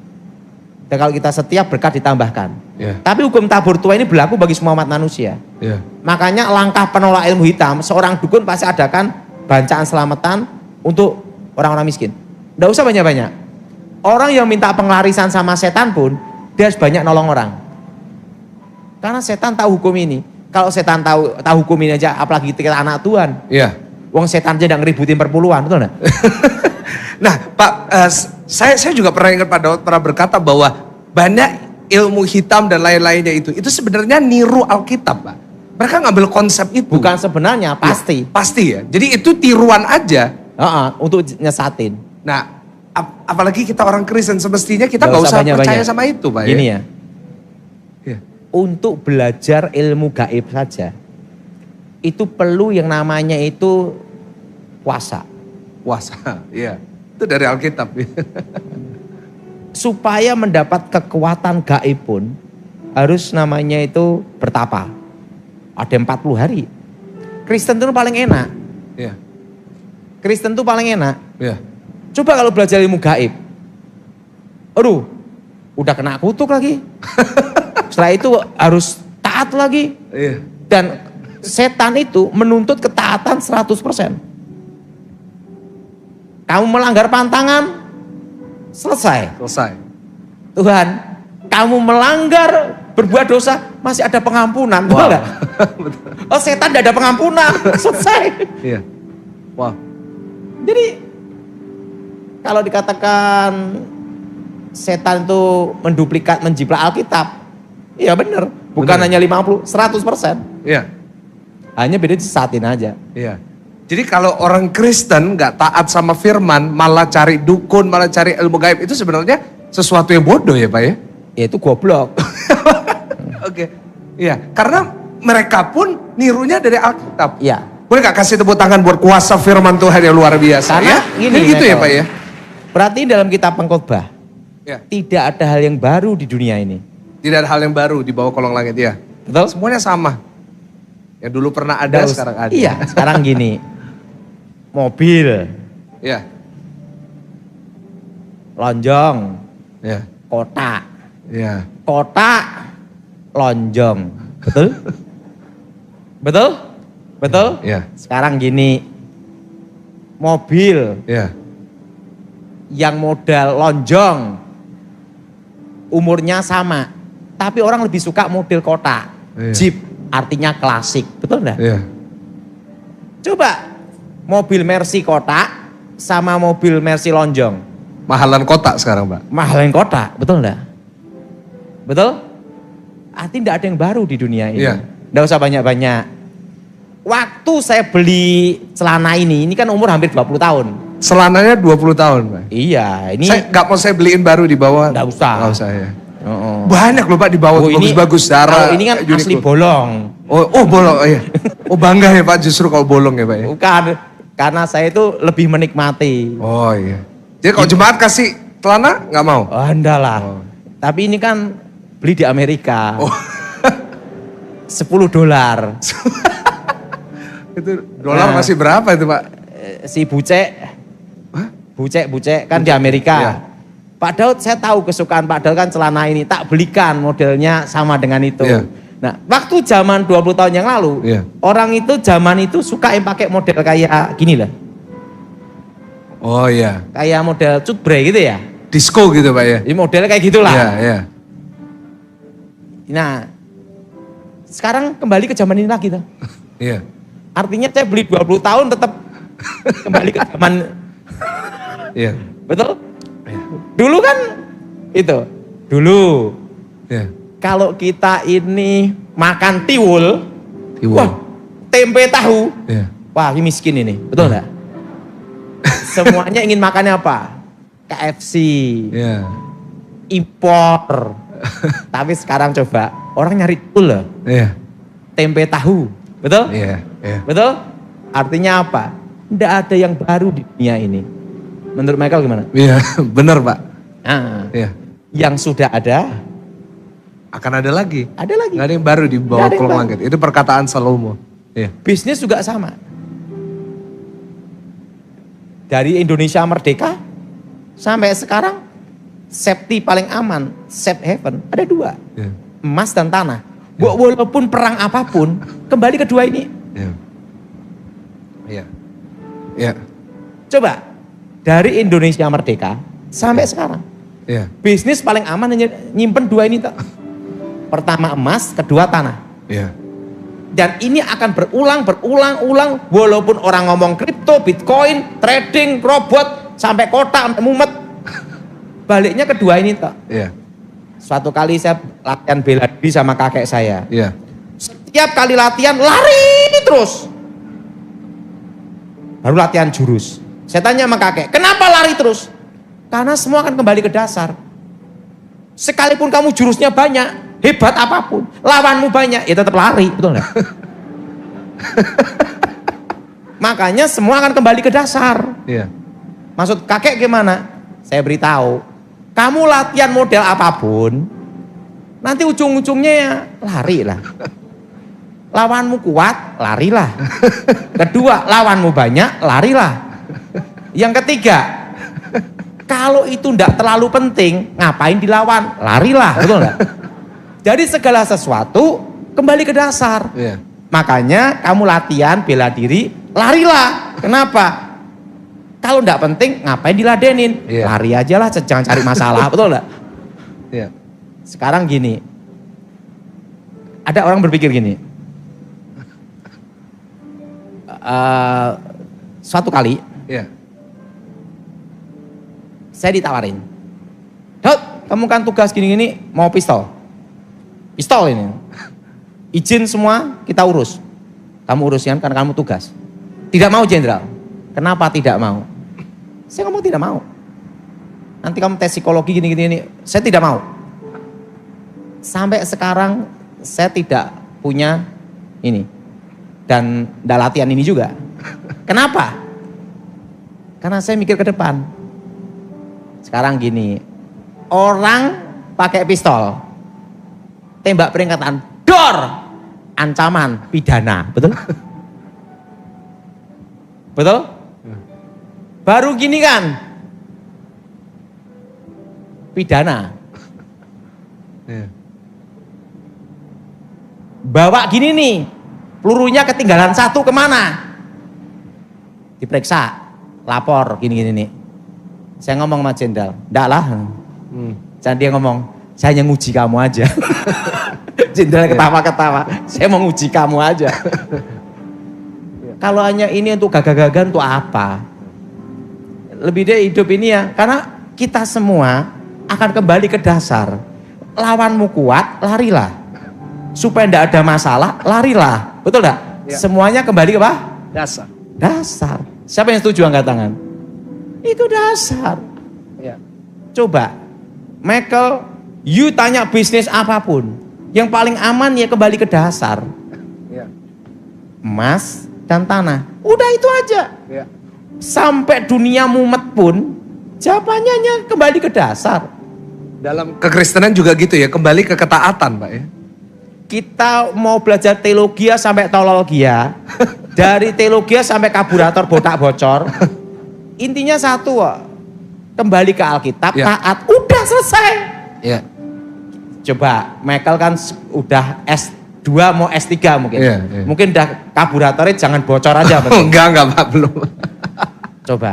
Dan kalau kita setia berkat ditambahkan. iya, Tapi hukum tabur tuai ini berlaku bagi semua umat manusia. iya, Makanya langkah penolak ilmu hitam, seorang dukun pasti adakan bancaan selamatan untuk orang-orang miskin. Nggak usah banyak-banyak. Orang yang minta penglarisan sama setan pun, dia harus banyak nolong orang. Karena setan tahu hukum ini. Kalau setan tahu hukum ini aja, apalagi kita anak Tuhan. iya. Wong setan aja udah ngeributin perpuluhan, betul nggak? Nah Pak, saya juga pernah ingat Pak Daud pernah berkata bahwa banyak ilmu hitam dan lain-lainnya itu sebenarnya niru Alkitab Pak. Mereka ngambil konsep itu. Bukan sebenarnya, pasti. Ya, pasti ya. Jadi itu tiruan aja. Untuk nyesatin. Nah, apalagi kita orang Kristen semestinya kita nggak usah percaya sama itu Pak. Gini ya. Ya. Untuk belajar ilmu gaib saja, itu perlu yang namanya itu puasa. Puasa, iya. Itu dari Alkitab. Supaya mendapat kekuatan gaib pun, harus namanya itu bertapa. Ada 40 hari. Kristen itu paling enak. Iya, Kristen itu paling enak. iya. Coba kalau belajar ilmu gaib. Aduh, udah kena kutuk lagi. Setelah itu harus taat lagi. Iya. Dan setan itu menuntut ketaatan 100%. Kamu melanggar pantangan, selesai. Selesai. Tuhan, kamu melanggar, berbuat dosa, masih ada pengampunan. Betul nggak? Oh setan tidak ada pengampunan, selesai. Iya. Wah. Jadi, kalau dikatakan setan itu menduplikat, menjiplak Alkitab, iya benar. Bukan Bener. hanya 50, 100%. Iya. Hanya beda disesatin aja. Iya. Jadi kalau orang Kristen nggak taat sama firman, malah cari dukun, malah cari ilmu gaib, itu sebenarnya sesuatu yang bodoh ya Pak ya? Ya itu goblok. Oke. Iya, karena mereka pun nirunya dari Alkitab. Iya. Boleh gak kasih tepuk tangan buat kuasa firman Tuhan yang luar biasa Karena ya? gini, Gitu ya Michael. Pak ya? Berarti dalam kitab Pengkhotbah, Ya. tidak ada hal yang baru di dunia ini. Tidak ada hal yang baru di bawah kolong langit ya. Betul? Semuanya sama. Yang dulu pernah ada, sekarang ada. Iya, sekarang gini. Mobil, Iya. lonjong, Iya. kotak. Iya. Kotak, lonjong. Betul? Betul? Betul? Iya. Sekarang gini. Mobil Iya. yang modal lonjong, umurnya sama. Tapi orang lebih suka model kotak. Iya. Jeep, artinya klasik. Betul enggak? Iya. Coba mobil Mercy kotak sama mobil Mercy lonjong. Mahalan kotak sekarang Pak. Mahalin kotak, betul enggak? Betul? Artinya enggak ada yang baru di dunia ini. Iya. Enggak usah banyak-banyak. Waktu saya beli celana ini kan umur hampir 20 tahun. Selananya 20 tahun Pak. Iya, ini Nggak mau saya beliin baru di bawah. enggak usah. Nggak usah ya. Oh. Banyak loh Pak di bawah, Oh, ini bagus-bagus darah. kalau ini kan unicorn. asli bolong. Oh bolong, oh iya. Oh bangga ya Pak justru kalau bolong ya Pak ya. Bukan, karena saya itu lebih menikmati. Oh iya. Jadi kalau jemaat kasih celana nggak mau? Oh, enggak lah. Oh. Tapi ini kan beli di Amerika. Oh. $10. Itu dolar Nah. masih berapa itu Pak? Si Bucek, Hah? Bucek kan di Amerika. Iya. Pak Daud saya tahu kesukaan Pak Daud kan celana ini, tak belikan modelnya sama dengan itu. Iya. Nah, waktu zaman 20 tahun yang lalu, Iya. orang itu zaman itu suka yang pakai model kayak gini lah. Oh iya, Kayak model cutbre gitu ya. disco gitu Pak ya? Ini modelnya kayak gitulah. Iya, iya. Nah, sekarang kembali ke zaman ini lagi tuh. Iya. Artinya saya beli 20 tahun tetap kembali ke zaman, Iya. betul? Iya. Dulu kan itu, dulu Iya. kalau kita ini makan tiwul, Tiwul. wah tempe tahu, Iya. wah ini miskin ini, betul nggak? Semuanya ingin makannya apa? KFC, Iya. impor. Tapi sekarang coba, orang nyari tiwul loh, Iya. tempe tahu, betul? Iya. Iya. Betul? Artinya apa? Tidak ada yang baru di dunia ini. Menurut Michael gimana? Iya, benar Pak. Nah, Iya. yang sudah ada Akan ada lagi. lagi. Nggak ada yang baru di Nggak bawah ada yang kolong baru. langit. Itu perkataan Salomo. Iya. Bisnis juga sama. Dari Indonesia merdeka sampai sekarang safety paling aman, safe haven, ada dua. Iya. Emas dan tanah. Walaupun perang apapun, kembali ke dua ini. Iya. Iya. Iya. Coba, dari Indonesia merdeka sampai sekarang. Iya. Bisnis paling aman hanya nyimpen dua ini. Toh. Pertama emas, kedua tanah. Iya. Dan ini akan berulang-ulang walaupun orang ngomong kripto, bitcoin, trading, robot, sampai kota, sampai mumet. Baliknya kedua ini toh. Iya. Suatu kali saya latihan bela diri sama kakek saya. Iya. Setiap kali latihan lari terus. Baru latihan jurus. Saya tanya sama kakek, kenapa lari terus? Karena semua akan kembali ke dasar. Sekalipun kamu jurusnya banyak, hebat apapun, lawanmu banyak, ya tetap lari, betul nggak? Makanya semua akan kembali ke dasar. Iya. Maksud kakek gimana? Saya beritahu, kamu latihan model apapun, nanti ujung-ujungnya ya lari lah. Lawanmu kuat, larilah. Kedua, lawanmu banyak, larilah. Yang ketiga, kalau itu tidak terlalu penting, ngapain dilawan? Larilah, betul nggak? Jadi segala sesuatu kembali ke dasar. Iya. Makanya kamu latihan bela diri, larilah. Kenapa? Kalau tidak penting, ngapain diladenin? Iya. Lari aja lah, jangan cari masalah, betul nggak? Iya. Sekarang gini, ada orang berpikir gini. Suatu kali Iya. saya ditawarin, Daud, kamu kan tugas gini-gini mau pistol ini, izin semua kita urus, kamu uruskan karena kamu tugas. Tidak mau jenderal. Kenapa tidak mau? Saya ngomong tidak mau. Nanti kamu tes psikologi gini-gini, saya tidak mau. Sampai sekarang saya tidak punya ini dan tidak latihan ini juga. Kenapa? Karena saya mikir ke depan. Sekarang gini, orang pakai pistol, tembak peringatan, dor, ancaman pidana, betul? Betul? Baru gini kan, pidana. Iya. Bawa gini nih, pelurunya ketinggalan satu kemana? Diperiksa, lapor gini-gini nih. Saya ngomong sama jenderal, enggak lah. Dan dia ngomong, saya hanya nguji kamu aja. Jenderal ketawa-ketawa, saya mau nguji kamu aja. Kalau hanya ini untuk gagah-gagahan untuk apa? Lebih deh hidup ini ya, karena kita semua akan kembali ke dasar. Lawanmu kuat, larilah. Supaya tidak ada masalah, larilah. Betul enggak? Ya. Semuanya kembali ke apa? Dasar. Dasar. Siapa yang setuju angkat tangan? Itu dasar. Iya. Coba, Michael, you tanya bisnis apapun, yang paling aman ya kembali ke dasar. Iya. Emas dan tanah. Udah itu aja. Iya. Sampai dunia mumet pun, jawabannya hanya kembali ke dasar. Dalam kekristenan juga gitu ya, kembali ke ketaatan Pak ya. Kita mau belajar teologi sampai teologi ya, Dari teologia sampai karburator botak bocor. Intinya satu, kembali ke Alkitab, Ya. taat, udah selesai. Ya. Coba, Michael kan udah S2 mau S3 mungkin. Iya, iya. Mungkin udah karburatornya jangan bocor aja. Betul? Enggak Pak, belum. Coba.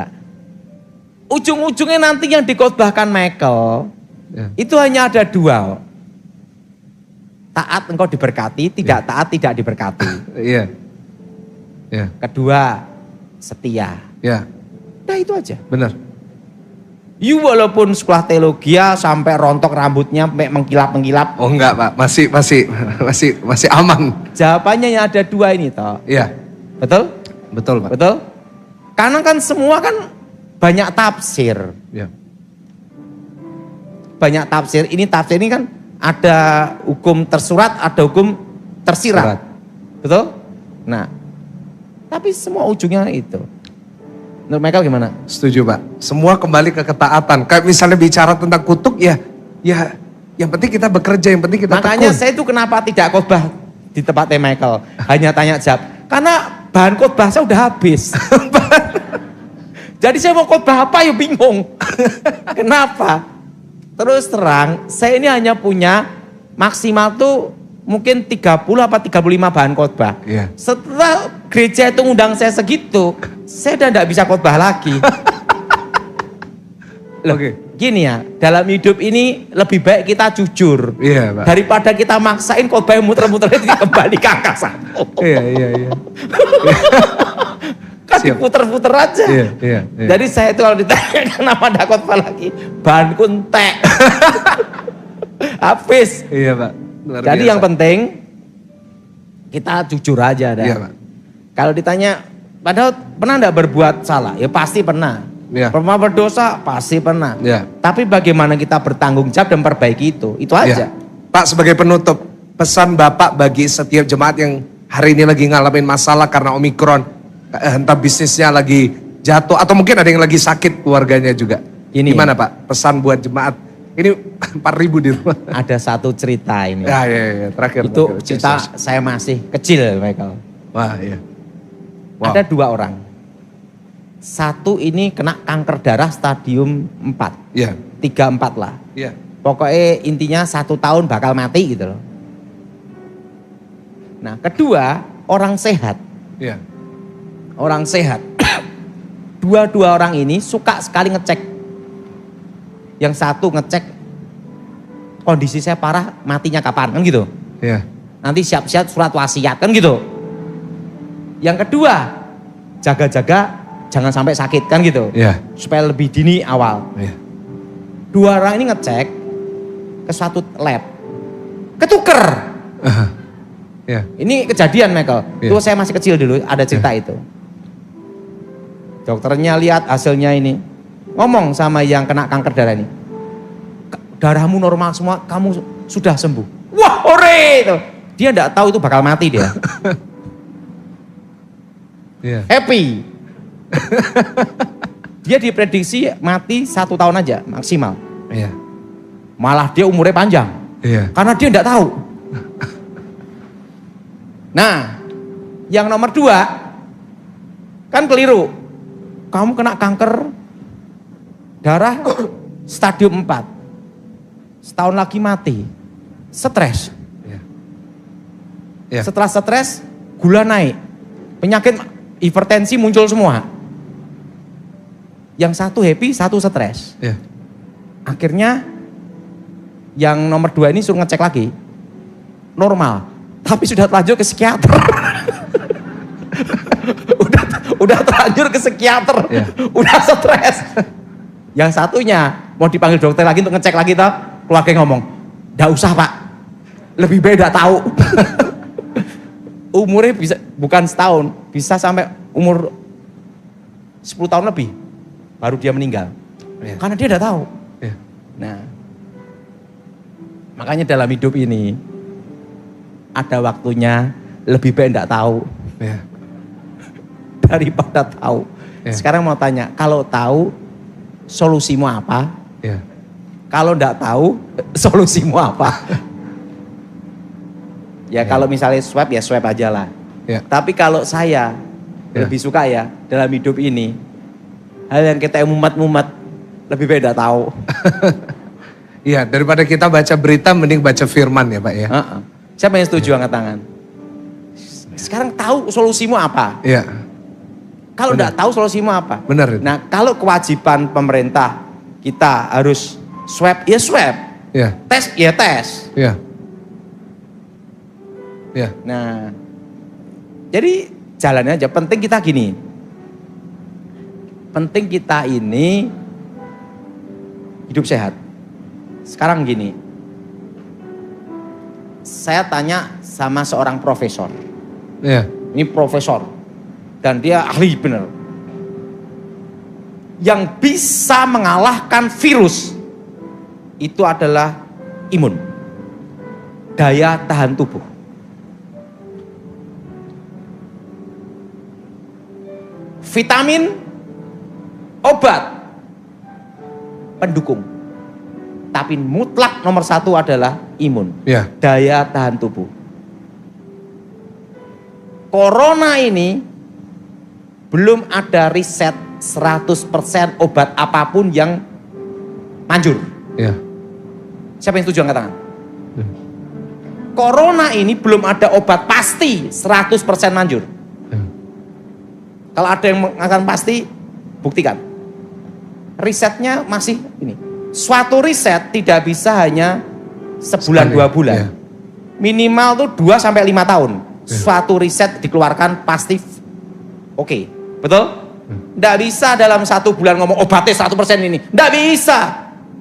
Ujung-ujungnya nanti yang dikhotbahkan Michael, Ya. itu hanya ada dua. Taat engkau diberkati, tidak taat tidak diberkati. Iya. Ya. Kedua, setia. Ya. Nah itu aja. Benar. You walaupun sekolah teologi sampai rontok rambutnya, sampai mengkilap-mengkilap. Oh enggak Pak, masih aman. Jawabannya yang ada dua ini toh. Iya. Betul? Betul Pak. Betul? Karena kan semua kan banyak tafsir. Ya. Banyak tafsir. Ini tafsir ini kan ada hukum tersurat, ada hukum tersirat. Surat. Betul? Nah, tapi semua ujungnya itu. Menurut Michael gimana? Setuju Pak. Semua kembali ke ketaatan. Kayak misalnya bicara tentang kutuk ya yang penting kita bekerja, yang penting kita Makanya tekun. saya itu kenapa tidak khotbah di tempatnya Michael. Hanya tanya jawab. Karena bahan khotbah saya udah habis. Jadi saya mau khotbah apa ya bingung. Kenapa? Terus terang, saya ini hanya punya maksimal tuh mungkin 30 apa 35 bahan khotbah. Iya. Setelah gereja itu ngundang saya segitu, saya udah enggak bisa khotbah lagi. Loh, Oke. gini ya, dalam hidup ini lebih baik kita jujur. Iya Pak. Daripada kita maksain khotbah yang muter-muter itu kembali ke angka 1. Iya. Kan Siap. diputer-puter aja. Iya. Jadi saya itu kalau ditanya kenapa ada khotbah lagi, bahan kuntek. Habis. Iya Pak. Luar Jadi biasa. yang penting kita jujur aja dah. Iya Pak. Kalau ditanya, padahal pernah enggak berbuat salah? Ya pasti pernah. Iya. Pernah berdosa? Pasti pernah. Iya. Tapi bagaimana kita bertanggung jawab dan perbaiki itu aja. Iya. Pak, sebagai penutup, pesan Bapak bagi setiap jemaat yang hari ini lagi ngalamin masalah karena Omikron, entah bisnisnya lagi jatuh atau mungkin ada yang lagi sakit keluarganya juga. Ini Gimana Pak? Pesan buat jemaat. Ini 4.000 di rumah. Ada satu cerita ini. Ya, terakhir. Itu terakhir. cerita saya masih kecil, Michael. Wah, iya. Wow. Ada dua orang. Satu ini kena kanker darah stadium 4. Iya. 3-4 lah. Iya. Pokoknya intinya 1 tahun bakal mati gitu loh. Nah kedua orang sehat. Iya. Orang sehat. Dua-dua orang ini suka sekali ngecek. Yang satu ngecek kondisi saya parah, matinya kapan kan gitu. Iya. Nanti siap-siap surat wasiat kan gitu. Yang kedua jaga-jaga jangan sampai sakit kan gitu. Iya. Supaya lebih dini awal. Iya. Dua orang ini ngecek ke suatu lab. Ketuker. Iya. Ini kejadian Michael. Iya. Itu saya masih kecil dulu ada cerita itu. Dokternya lihat hasilnya ini. Ngomong sama yang kena kanker darah ini. Darahmu normal semua, kamu sudah sembuh. Wah, hore itu. Dia enggak tahu itu bakal mati dia. Iya. Happy. Dia diprediksi mati 1 tahun aja maksimal. Iya. Malah dia umurnya panjang. Iya. Karena dia enggak tahu. Nah, yang nomor 2 kan keliru. Kamu kena kanker darah stadium 4. Setahun lagi mati. Stres. Iya. Iya. Setelah stres, gula naik. Penyakit hipertensi muncul semua. Yang satu happy, satu stres. Iya. Akhirnya yang nomor 2 ini suruh ngecek lagi. Normal. Tapi sudah terlanjur ke psikiater. udah terlanjur ke psikiater. Iya. Udah stres. Yang satunya mau dipanggil dokter lagi untuk ngecek lagi toh. Keluarga ngomong, "Nggak usah, Pak. Lebih baik nggak tahu." Umurnya bisa bukan setahun, bisa sampai umur 10 tahun lebih baru dia meninggal. Iya. Karena dia nggak tahu. Iya. Nah, makanya dalam hidup ini ada waktunya lebih baik enggak tahu Iya. daripada tahu. Iya. Sekarang mau tanya, kalau tahu solusimu apa? Iya. Kalau enggak tahu solusimu apa? Ya kalau misalnya swab ya swab aja lah. Iya. Tapi kalau saya lebih suka ya dalam hidup ini. Hal yang kita mumet-mumet lebih beda tahu. Iya, daripada kita baca berita mending baca firman ya Pak ya. Siapa yang setuju angkat tangan? Sekarang tahu solusimu apa? Iya. Kalau enggak tahu solusimu apa? Benar. Nah, kalau kewajiban pemerintah kita harus swab, ya swab. Iya. Tes, ya tes. Iya. Iya. Nah, jadi jalannya aja. Penting kita gini. Penting kita ini hidup sehat. Sekarang gini. Saya tanya sama seorang profesor. Iya. Ini profesor. Dan dia ahli bener. Yang bisa mengalahkan virus itu adalah imun. Daya tahan tubuh. Vitamin, obat, pendukung. Tapi mutlak nomor satu adalah imun. Iya. Daya tahan tubuh. Corona ini belum ada riset 100% obat apapun yang manjur. Iya. Siapa yang setuju angkat tangan? Corona ini belum ada obat pasti 100% manjur. Kalau ada yang mengatakan pasti, buktikan. Risetnya masih ini. Suatu riset tidak bisa hanya sebulan, 2 bulan. Iya. Minimal tuh 2 sampai 5 tahun. Suatu riset dikeluarkan pasti oke. Betul? Nggak bisa dalam 1 bulan ngomong obatnya 100% ini. Nggak bisa.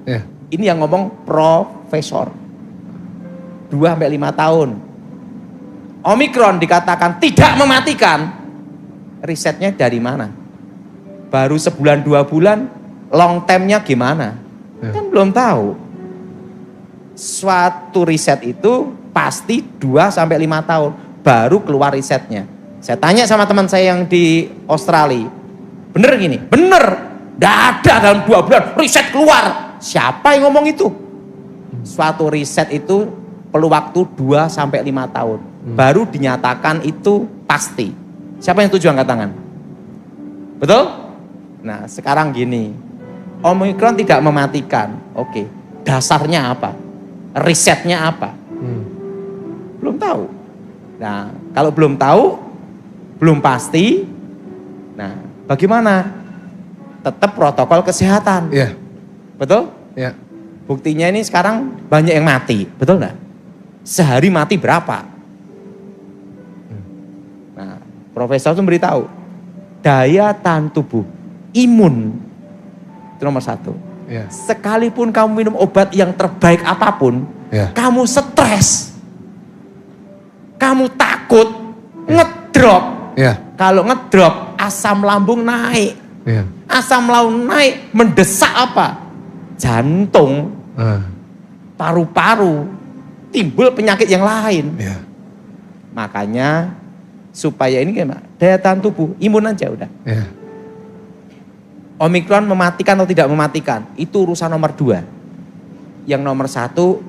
Iya. Ini yang ngomong profesor. 2 sampai 5 tahun. Omikron dikatakan tidak mematikan. Risetnya dari mana? Baru sebulan 2 bulan, long term-nya gimana? Kan belum tahu. Suatu riset itu pasti 2 sampai 5 tahun baru keluar risetnya. Saya tanya sama teman saya yang di Australia, bener gini? Bener. Nggak ada dalam 2 bulan riset keluar. Siapa yang ngomong itu? Suatu riset itu perlu waktu 2 sampai 5 tahun baru dinyatakan itu pasti. Siapa yang setuju angkat tangan? Betul? Nah, sekarang gini. Omikron tidak mematikan. Oke. Dasarnya apa? Risetnya apa? Belum tahu. Nah, kalau belum tahu, belum pasti. Nah, bagaimana? Tetap protokol kesehatan. Iya. Betul? Iya. Buktinya ini sekarang banyak yang mati. Betul nggak? Sehari mati berapa? Nah, profesor itu memberitahu, daya tahan tubuh, imun, itu nomor 1. Iya. Sekalipun kamu minum obat yang terbaik apapun, kamu stres, kamu takut, ngedrop. Kalau ngedrop, asam lambung naik. Asam lambung naik, mendesak apa? Jantung, paru-paru, timbul penyakit yang lain. Makanya supaya ini gimana? Daya tahan tubuh, imun aja udah. Omikron mematikan atau tidak mematikan, itu urusan nomor 2. Yang nomor 1,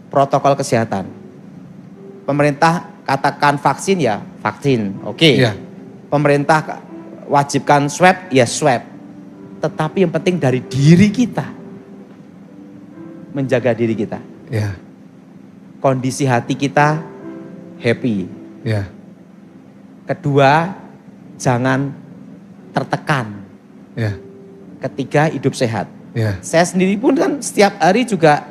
protokol kesehatan. Pemerintah katakan vaksin ya vaksin, oke. Pemerintah wajibkan swab ya swab. Tetapi yang penting dari diri kita, menjaga diri kita. Kondisi hati kita happy. Kedua, jangan tertekan. Ketiga, hidup sehat. Saya sendiri pun kan setiap hari juga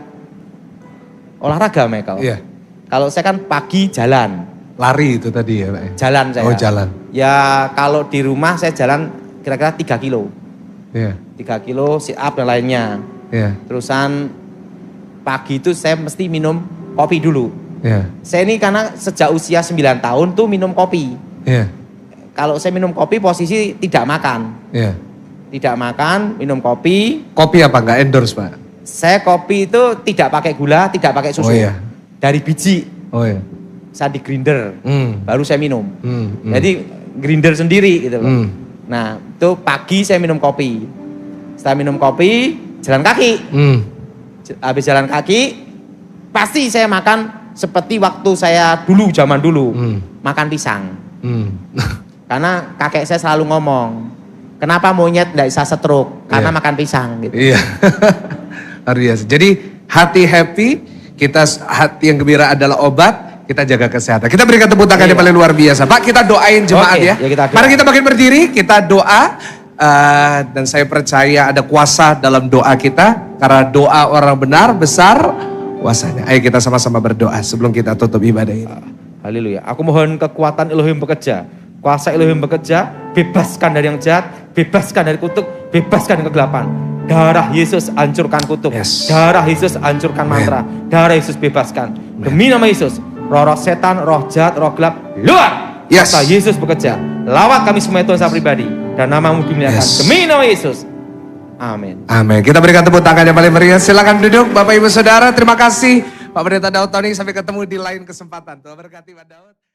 olahraga, Michael. Kalau saya kan pagi jalan. Lari itu tadi ya Pak? Jalan saya. Oh jalan. Ya kalau di rumah saya jalan kira-kira 3 kilo. 3 kilo sit up dan lainnya. Terusan pagi itu saya mesti minum kopi dulu. Saya ini karena sejak usia 9 tahun tuh minum kopi. Kalau saya minum kopi posisi tidak makan. Tidak makan, minum kopi. Kopi apa? Enggak endorse Pak? Saya kopi itu tidak pakai gula, tidak pakai susu. Dari biji. Saya di grinder, baru saya minum. Jadi grinder sendiri gitu loh. Nah itu pagi saya minum kopi. Setelah minum kopi, jalan kaki. Habis jalan kaki, pasti saya makan seperti waktu saya dulu, zaman dulu. Makan pisang. Karena kakek saya selalu ngomong, kenapa monyet tidak bisa stroke? Karena Iya. makan pisang gitu. Iya. Luar biasa. Jadi hati happy, kita hati yang gembira adalah obat, kita jaga kesehatan. Kita berikan tepuk tangan yang paling luar biasa. Pak, kita doain jemaat Oke, ya. ya kita doa. Mari kita makin berdiri, kita doa. Dan saya percaya ada kuasa dalam doa kita. Karena doa orang benar, besar kuasanya. Ayo kita sama-sama berdoa sebelum kita tutup ibadah ini. Haleluya. Aku mohon kekuatan Elohim bekerja. Kuasa Elohim bekerja. Bebaskan dari yang jahat. Bebaskan dari kutuk. Bebaskan dari kegelapan. Darah Yesus hancurkan kutuk. Yes. Darah Yesus hancurkan mantra. Darah Yesus bebaskan. Demi nama Yesus. Roh-roh setan, roh jahat, roh gelap. Luar. Yes. Kuasa Yesus bekerja. Lawat kami semua Tuhan saya pribadi. Dan namamu dimuliakan. Yes. Demi nama Yesus. Amin. Amin. Kita berikan tepuk tangan yang paling meriah. Silakan duduk Bapak Ibu Saudara. Terima kasih Pak Pendeta Daud Tony. Sampai ketemu di lain kesempatan. Tuhan berkati Pak Daud.